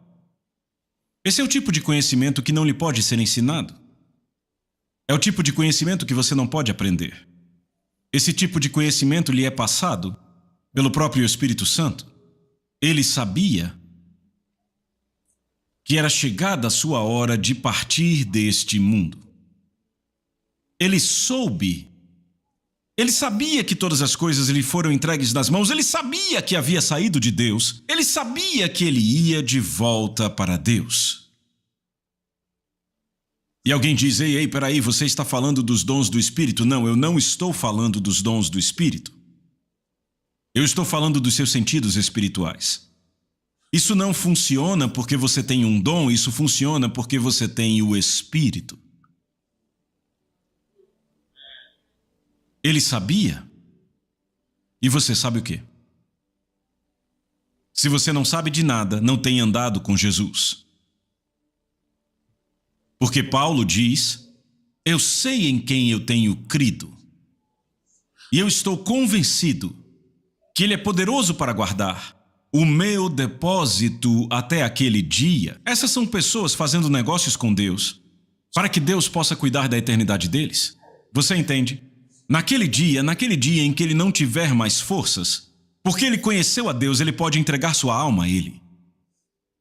Esse é o tipo de conhecimento que não lhe pode ser ensinado. É o tipo de conhecimento que você não pode aprender. Esse tipo de conhecimento lhe é passado pelo próprio Espírito Santo. Ele sabia que era chegada a sua hora de partir deste mundo. Ele sabia que todas as coisas lhe foram entregues nas mãos, ele sabia que havia saído de Deus, ele sabia que ele ia de volta para Deus. E alguém diz, ei, peraí, você está falando dos dons do Espírito? Não, eu não estou falando dos dons do Espírito. Eu estou falando dos seus sentidos espirituais. Isso não funciona porque você tem um dom, isso funciona porque você tem o Espírito. Ele sabia. E você sabe o quê? Se você não sabe de nada, não tem andado com Jesus. Porque Paulo diz, eu sei em quem eu tenho crido. E eu estou convencido que Ele é poderoso para guardar o meu depósito até aquele dia. Essas são pessoas fazendo negócios com Deus, para que Deus possa cuidar da eternidade deles. Você entende? Naquele dia em que ele não tiver mais forças, porque ele conheceu a Deus, ele pode entregar sua alma a Ele.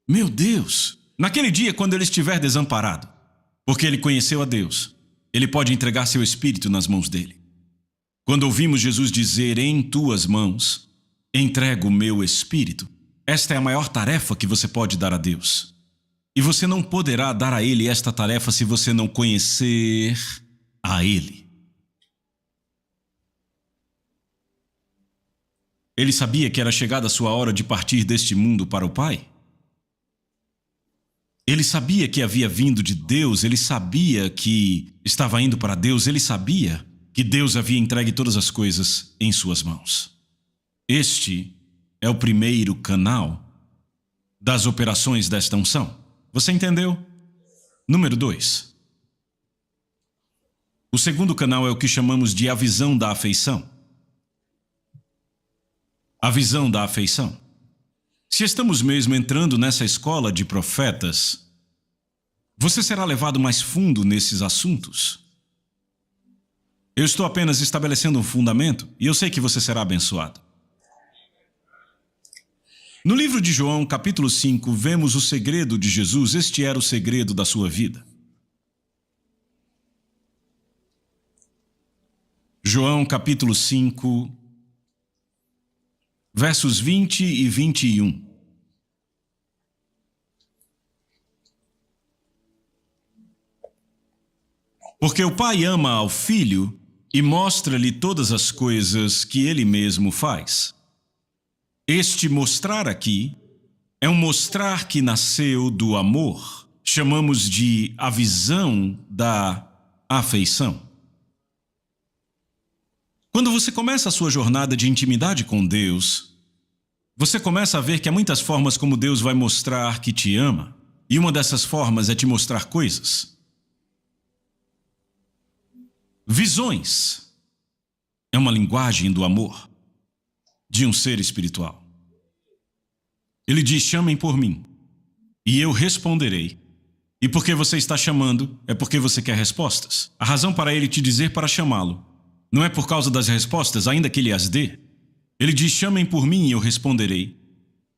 Meu Deus! Naquele dia, quando ele estiver desamparado, porque ele conheceu a Deus, ele pode entregar seu espírito nas mãos dele. Quando ouvimos Jesus dizer, em tuas mãos, entrego o meu espírito, esta é a maior tarefa que você pode dar a Deus. E você não poderá dar a Ele esta tarefa se você não conhecer a Ele. Ele sabia que era chegada a sua hora de partir deste mundo para o Pai? Ele sabia que havia vindo de Deus, ele sabia que estava indo para Deus, ele sabia que Deus havia entregue todas as coisas em suas mãos. Este é o primeiro canal das operações desta unção. Você entendeu? Número 2. O segundo canal é o que chamamos de a visão da afeição. A visão da afeição. Se estamos mesmo entrando nessa escola de profetas, você será levado mais fundo nesses assuntos. Eu estou apenas estabelecendo um fundamento e eu sei que você será abençoado. No livro de João, capítulo 5, vemos o segredo de Jesus. Este era o segredo da sua vida. João, capítulo 5, versos 20 e 21. Porque o Pai ama ao Filho e mostra-lhe todas as coisas que ele mesmo faz. Este mostrar aqui é um mostrar que nasceu do amor. Chamamos de a visão da afeição. Quando você começa a sua jornada de intimidade com Deus, você começa a ver que há muitas formas como Deus vai mostrar que te ama. E uma dessas formas é te mostrar coisas. Visões é uma linguagem do amor de um ser espiritual. Ele diz: chamem por mim, e eu responderei. E porque você está chamando, é porque você quer respostas. A razão para ele te dizer para chamá-lo não é por causa das respostas, ainda que ele as dê. Ele diz: chamem por mim e eu responderei.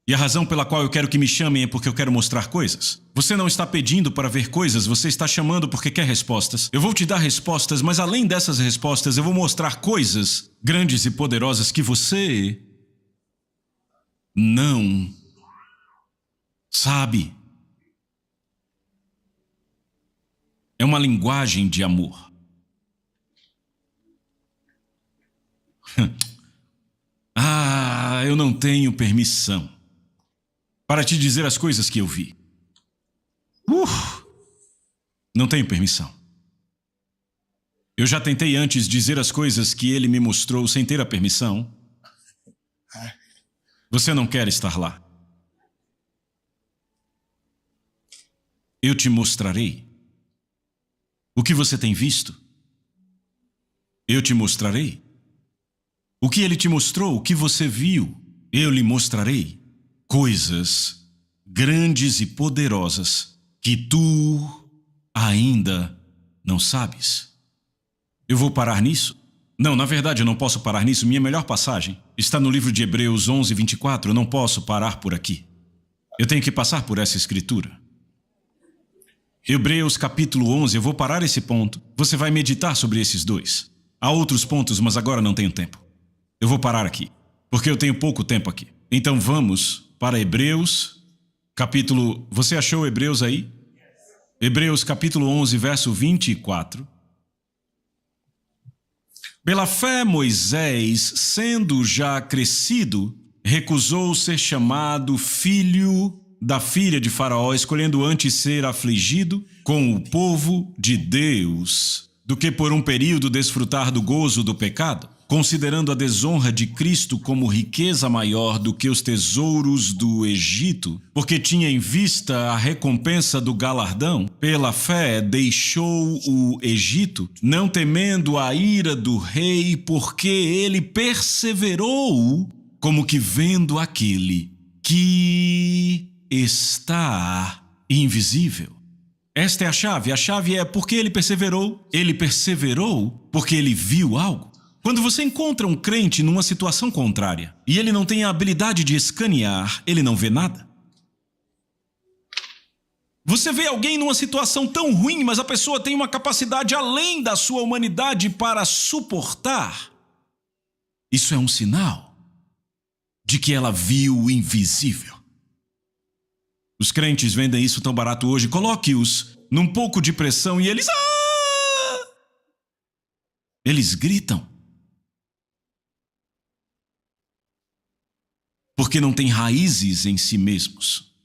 E a razão pela qual eu quero que me chamem é porque eu quero mostrar coisas. Você não está pedindo para ver coisas, você está chamando porque quer respostas. Eu vou te dar respostas, mas além dessas respostas, eu vou mostrar coisas grandes e poderosas que você não sabe. É uma linguagem de amor. Eu não tenho permissão para te dizer as coisas que eu vi. Não tenho permissão. Eu já tentei antes dizer as coisas que ele me mostrou sem ter a permissão. Você não quer estar lá. Eu te mostrarei o que você tem visto. Eu te mostrarei o que ele te mostrou, o que você viu. Eu lhe mostrarei coisas grandes e poderosas que tu ainda não sabes. Eu vou parar nisso? Não, na verdade eu não posso parar nisso. Minha melhor passagem está no livro de Hebreus 11, 24. Eu não posso parar por aqui. Eu tenho que passar por essa escritura. Hebreus capítulo 11, eu vou parar esse ponto. Você vai meditar sobre esses dois. Há outros pontos, mas agora não tenho tempo. Eu vou parar aqui, porque eu tenho pouco tempo aqui. Então vamos para Hebreus capítulo... Você achou Hebreus aí? Hebreus capítulo 11, verso 24. Pela fé, Moisés, sendo já crescido, recusou ser chamado filho da filha de Faraó, escolhendo antes ser afligido com o povo de Deus, do que por um período desfrutar do gozo do pecado, considerando a desonra de Cristo como riqueza maior do que os tesouros do Egito, porque tinha em vista a recompensa do galardão. Pela fé deixou o Egito, não temendo a ira do rei, porque ele perseverou, como que vendo aquele que está invisível. Esta é a chave é porque ele perseverou porque ele viu algo. Quando você encontra um crente numa situação contrária e ele não tem a habilidade de escanear, ele não vê nada. Você vê alguém numa situação tão ruim, mas a pessoa tem uma capacidade além da sua humanidade para suportar. Isso é um sinal de que ela viu o invisível. Os crentes vendem isso tão barato hoje. Coloque-os num pouco de pressão e eles... Eles gritam. Porque não têm raízes em si mesmos.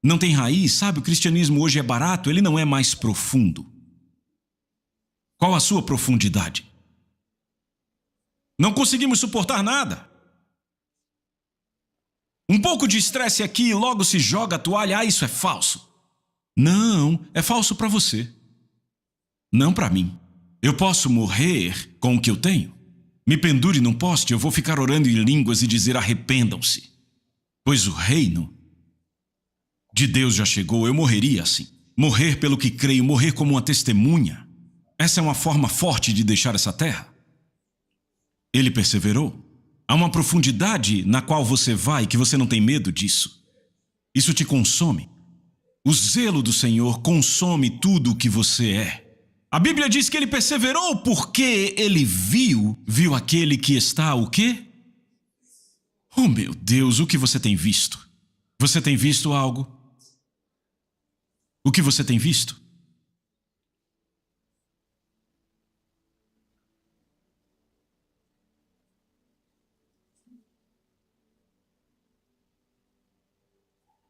Não tem raiz, sabe? O cristianismo hoje é barato, ele não é mais profundo. Qual a sua profundidade? Não conseguimos suportar nada. Um pouco de estresse aqui e logo se joga a toalha. Ah, isso é falso. Não, é falso para você. Não para mim. Eu posso morrer com o que eu tenho. Me pendure num poste, eu vou ficar orando em línguas e dizer arrependam-se. Pois o reino de Deus já chegou, eu morreria assim. Morrer pelo que creio, morrer como uma testemunha. Essa é uma forma forte de deixar essa terra. Ele perseverou. Há uma profundidade na qual você vai que você não tem medo disso. Isso te consome. O zelo do Senhor consome tudo o que você é. A Bíblia diz que ele perseverou porque ele viu aquele que está o quê? Oh, meu Deus, o que você tem visto? Você tem visto algo? O que você tem visto?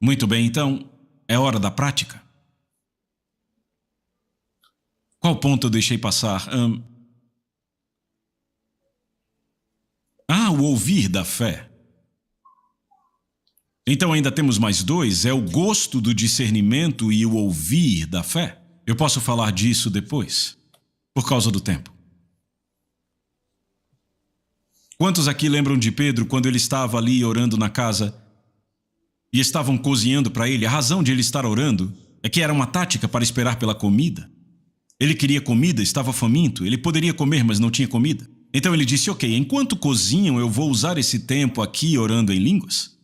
Muito bem, então, é hora da prática. Qual ponto eu deixei passar? O ouvir da fé. Então ainda temos mais dois, é o gosto do discernimento e o ouvir da fé. Eu posso falar disso depois, por causa do tempo. Quantos aqui lembram de Pedro quando ele estava ali orando na casa e estavam cozinhando para ele? A razão de ele estar orando é que era uma tática para esperar pela comida. Ele queria comida, estava faminto, ele poderia comer, mas não tinha comida. Então ele disse, ok, enquanto cozinham eu vou usar esse tempo aqui orando em línguas.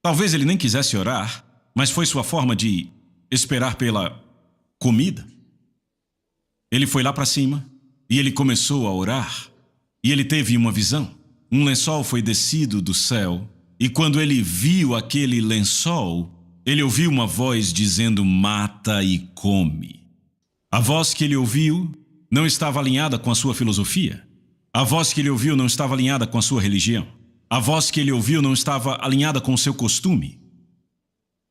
Talvez ele nem quisesse orar, mas foi sua forma de esperar pela comida. Ele foi lá para cima e ele começou a orar. E ele teve uma visão. Um lençol foi descido do céu e quando ele viu aquele lençol, ele ouviu uma voz dizendo, mata e come. A voz que ele ouviu não estava alinhada com a sua filosofia. A voz que ele ouviu não estava alinhada com a sua religião. A voz que ele ouviu não estava alinhada com o seu costume.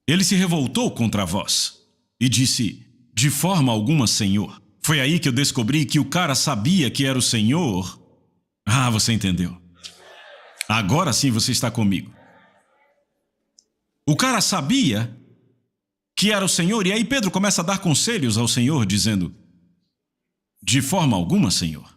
Ele se revoltou contra a voz e disse, de forma alguma, Senhor. Foi aí que eu descobri que o cara sabia que era o Senhor. Ah, você entendeu. Agora sim você está comigo. O cara sabia que era o Senhor, e aí Pedro começa a dar conselhos ao Senhor, dizendo, de forma alguma, Senhor.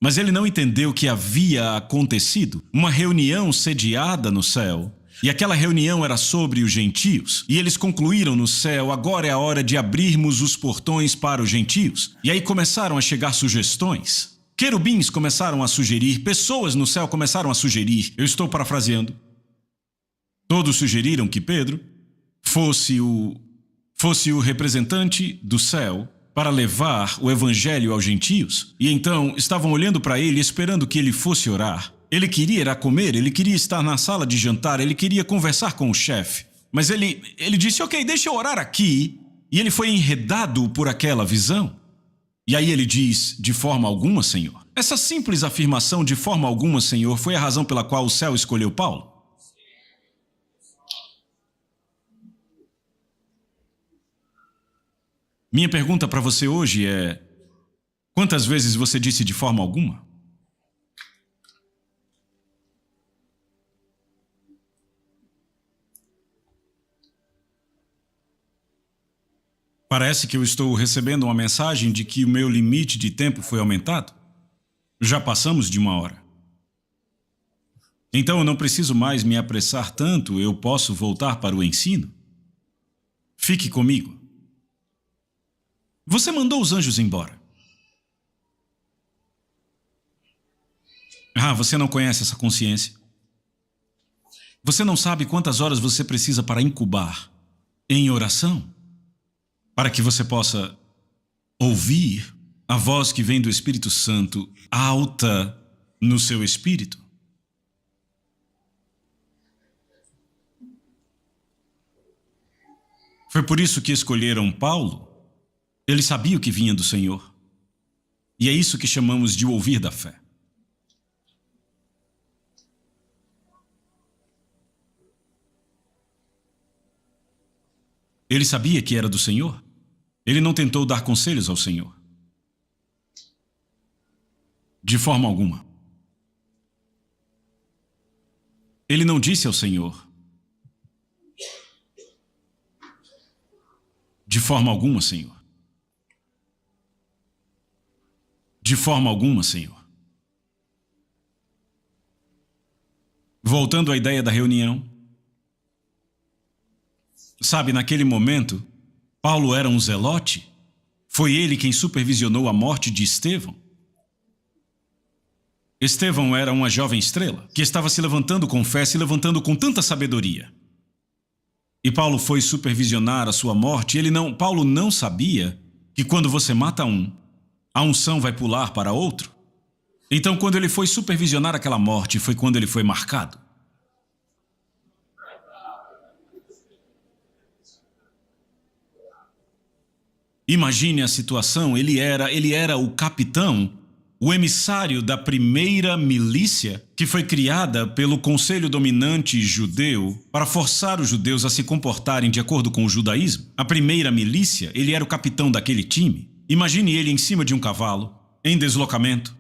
Mas ele não entendeu que havia acontecido uma reunião sediada no céu, e aquela reunião era sobre os gentios, e eles concluíram no céu, agora é a hora de abrirmos os portões para os gentios. E aí começaram a chegar sugestões. Querubins começaram a sugerir, pessoas no céu começaram a sugerir, eu estou parafraseando. Todos sugeriram que Pedro fosse o representante do céu para levar o evangelho aos gentios, e então estavam olhando para ele, esperando que ele fosse orar. Ele queria ir a comer, ele queria estar na sala de jantar, ele queria conversar com o chefe. Mas ele disse, ok, deixa eu orar aqui. E ele foi enredado por aquela visão. E aí ele diz, de forma alguma, Senhor. Essa simples afirmação, de forma alguma, Senhor, foi a razão pela qual o céu escolheu Paulo. Minha pergunta para você hoje é, quantas vezes você disse de forma alguma? Parece que eu estou recebendo uma mensagem de que o meu limite de tempo foi aumentado. Já passamos de 1 hora. Então eu não preciso mais me apressar tanto, eu posso voltar para o ensino. Fique comigo. Você mandou os anjos embora. Ah, você não conhece essa consciência. Você não sabe quantas horas você precisa para incubar em oração, para que você possa ouvir a voz que vem do Espírito Santo alta no seu espírito. Foi por isso que escolheram Paulo. Ele sabia o que vinha do Senhor. E é isso que chamamos de ouvir da fé. Ele sabia que era do Senhor. Ele não tentou dar conselhos ao Senhor. De forma alguma. Ele não disse ao Senhor. De forma alguma, Senhor. De forma alguma, Senhor. Voltando à ideia da reunião. Sabe, naquele momento, Paulo era um zelote. Foi ele quem supervisionou a morte de Estevão. Estevão era uma jovem estrela que estava se levantando com fé, se levantando com tanta sabedoria. E Paulo foi supervisionar a sua morte. Paulo não sabia que quando você mata um, a unção vai pular para outro. Então, quando ele foi supervisionar aquela morte, foi quando ele foi marcado. Imagine a situação, ele era o capitão, o emissário da primeira milícia que foi criada pelo conselho dominante judeu para forçar os judeus a se comportarem de acordo com o judaísmo. A primeira milícia, ele era o capitão daquele time. Imagine ele em cima de um cavalo, em deslocamento.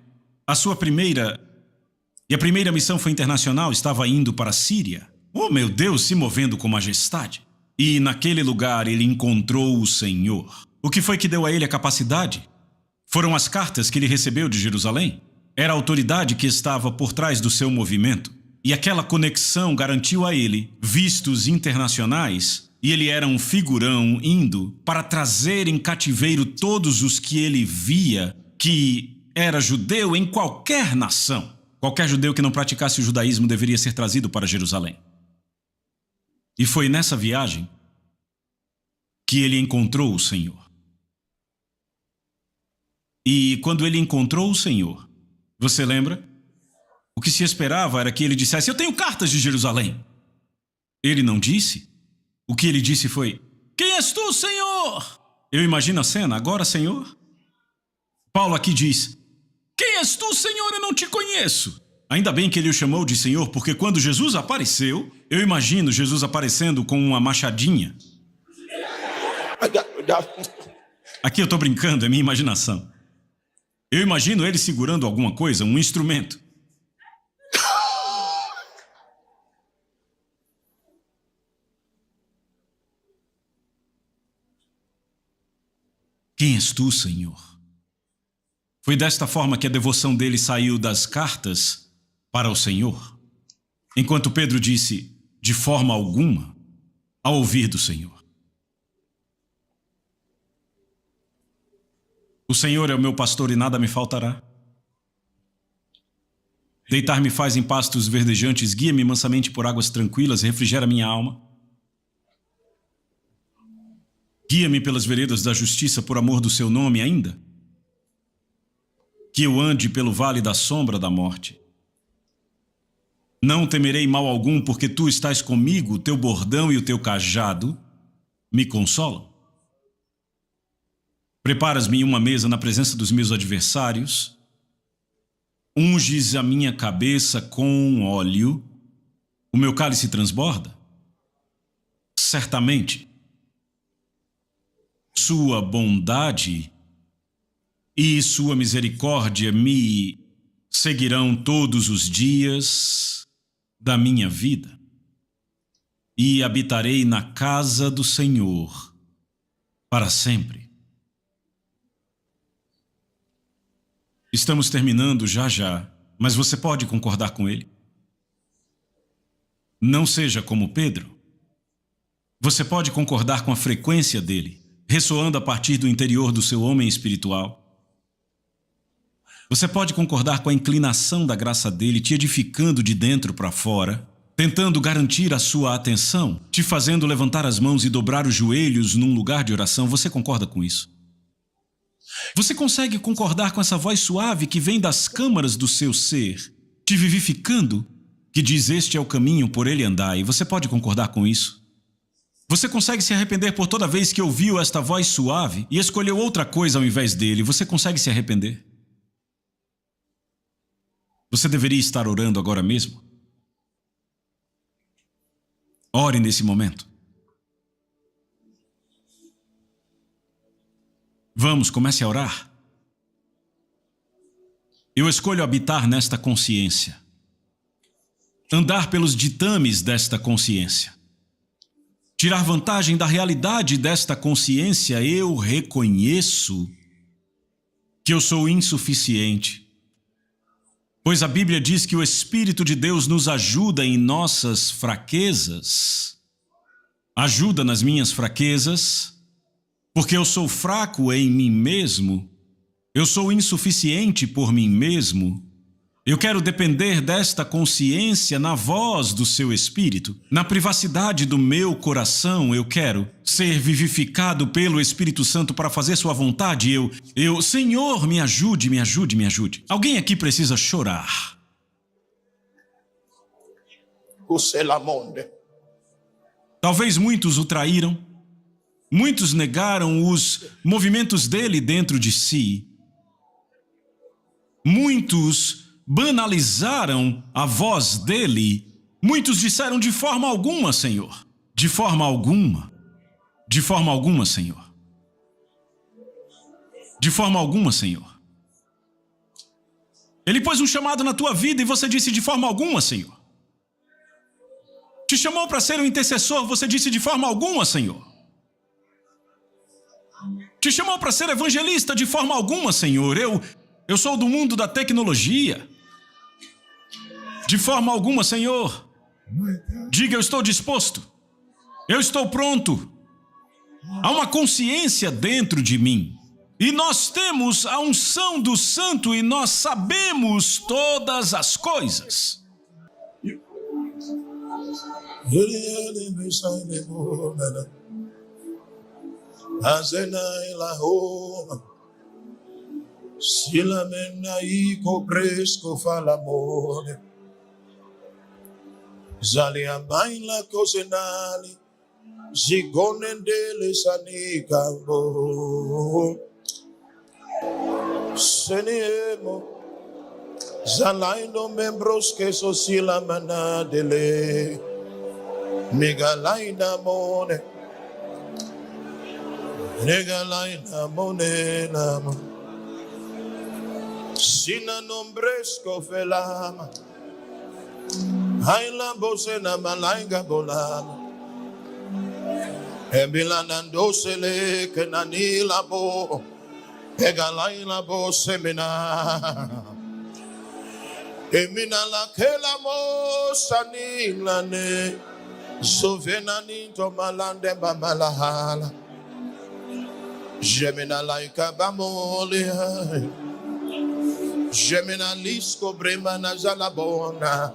A primeira missão foi internacional, estava indo para a Síria. Oh, meu Deus, se movendo com majestade. E naquele lugar ele encontrou o Senhor. O que foi que deu a ele a capacidade? Foram as cartas que ele recebeu de Jerusalém. Era a autoridade que estava por trás do seu movimento. E aquela conexão garantiu a ele vistos internacionais. E ele era um figurão indo para trazer em cativeiro todos os que ele via que era judeu em qualquer nação. Qualquer judeu que não praticasse o judaísmo deveria ser trazido para Jerusalém. E foi nessa viagem que ele encontrou o Senhor. E quando ele encontrou o Senhor, você lembra? O que se esperava era que ele dissesse: eu tenho cartas de Jerusalém. Ele não disse. O que ele disse foi: quem és tu, Senhor? Eu imagino a cena. Agora, Senhor? Paulo aqui diz: quem és tu, Senhor? Eu não te conheço. Ainda bem que ele o chamou de Senhor, porque quando Jesus apareceu, eu imagino Jesus aparecendo com uma machadinha. Aqui eu estou brincando, é minha imaginação. Eu imagino ele segurando alguma coisa, um instrumento. Quem és tu, Senhor? Foi desta forma que a devoção dele saiu das cartas para o Senhor. Enquanto Pedro disse, de forma alguma, ao ouvir do Senhor. O Senhor é o meu pastor e nada me faltará. Deitar-me faz em pastos verdejantes, guia-me mansamente por águas tranquilas, refrigera minha alma. Guia-me pelas veredas da justiça por amor do seu nome ainda. Que eu ande pelo vale da sombra da morte. Não temerei mal algum, porque tu estás comigo, o teu bordão e o teu cajado me consolam. Preparas-me uma mesa na presença dos meus adversários. Unges a minha cabeça com óleo. O meu cálice transborda. Certamente, sua bondade e sua misericórdia me seguirão todos os dias da minha vida. E habitarei na casa do Senhor para sempre. Estamos terminando já, mas você pode concordar com ele. Não seja como Pedro. Você pode concordar com a frequência dele, ressoando a partir do interior do seu homem espiritual. Você pode concordar com a inclinação da graça dele, te edificando de dentro para fora, tentando garantir a sua atenção, te fazendo levantar as mãos e dobrar os joelhos num lugar de oração. Você concorda com isso? Você consegue concordar com essa voz suave que vem das câmaras do seu ser, te vivificando, que diz: este é o caminho, por ele andai? Você pode concordar com isso? Você consegue se arrepender por toda vez que ouviu esta voz suave e escolheu outra coisa ao invés dele? Você consegue se arrepender? Você deveria estar orando agora mesmo. Ore nesse momento. Vamos, comece a orar. Eu escolho habitar nesta consciência. Andar pelos ditames desta consciência. Tirar vantagem da realidade desta consciência. Eu reconheço que eu sou insuficiente. Pois a Bíblia diz que o Espírito de Deus nos ajuda em nossas fraquezas. Ajuda nas minhas fraquezas, porque eu sou fraco em mim mesmo. Eu sou insuficiente por mim mesmo. Eu quero depender desta consciência na voz do seu Espírito. Na privacidade do meu coração, eu quero ser vivificado pelo Espírito Santo para fazer sua vontade. Senhor, me ajude, me ajude, me ajude. Alguém aqui precisa chorar. Talvez muitos o traíram. Muitos negaram os movimentos dele dentro de si. Muitos banalizaram a voz dele. Muitos disseram de forma alguma, Senhor. De forma alguma. De forma alguma, Senhor. De forma alguma, Senhor. Ele pôs um chamado na tua vida e você disse de forma alguma, Senhor. Te chamou para ser um intercessor, você disse de forma alguma, Senhor. Te chamou para ser evangelista de forma alguma, Senhor. Eu sou do mundo da tecnologia. De forma alguma, Senhor. Diga, eu estou disposto. Eu estou pronto. Há uma consciência dentro de mim. E nós temos a unção do Santo e nós sabemos todas as coisas. Zalia baila cosenali, zigonendele sanicambo. Seniemo, zalaindo membros que sosila manadele, megalaina mone, negalaina mone lama, sina nombresco felama. Haila bosena malainga bolala. Ebilanando sele kenanila bo. Egalaila bo semina. Emina la kela mo sanila ne. Sovena ninto malande bamalahala. Gemina laika bamolia. Gemina lisco brema na zalabona.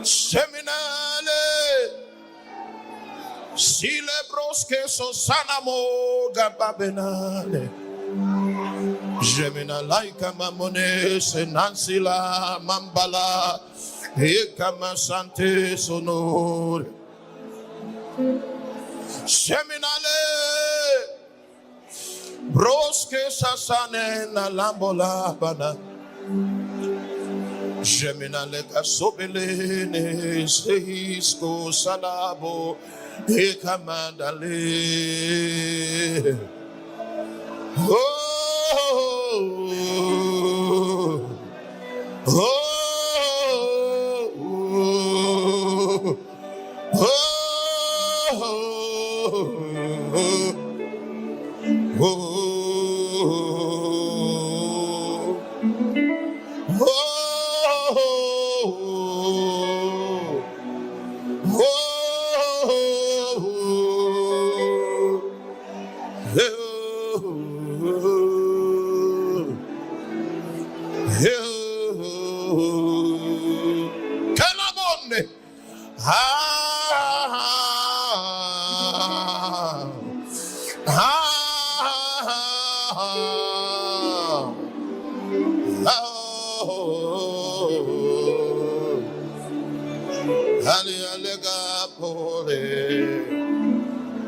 Seminale Silebros que sosanamo gababenale Gemina laika mamone senansila mambala Ekama sante sonore Seminale Bros que sasane na lambola bana Gemina lega sobelene seisco salabo e camandale. Oh, oh, oh, oh, oh, oh.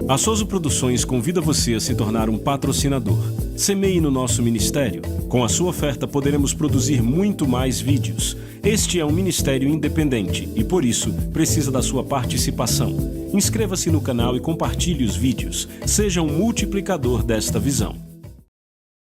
A Soso Produções convida você a se tornar um patrocinador. Semeie no nosso ministério. Com a sua oferta poderemos produzir muito mais vídeos. Este é um ministério independente e, por isso, precisa da sua participação. Inscreva-se no canal e compartilhe os vídeos. Seja um multiplicador desta visão.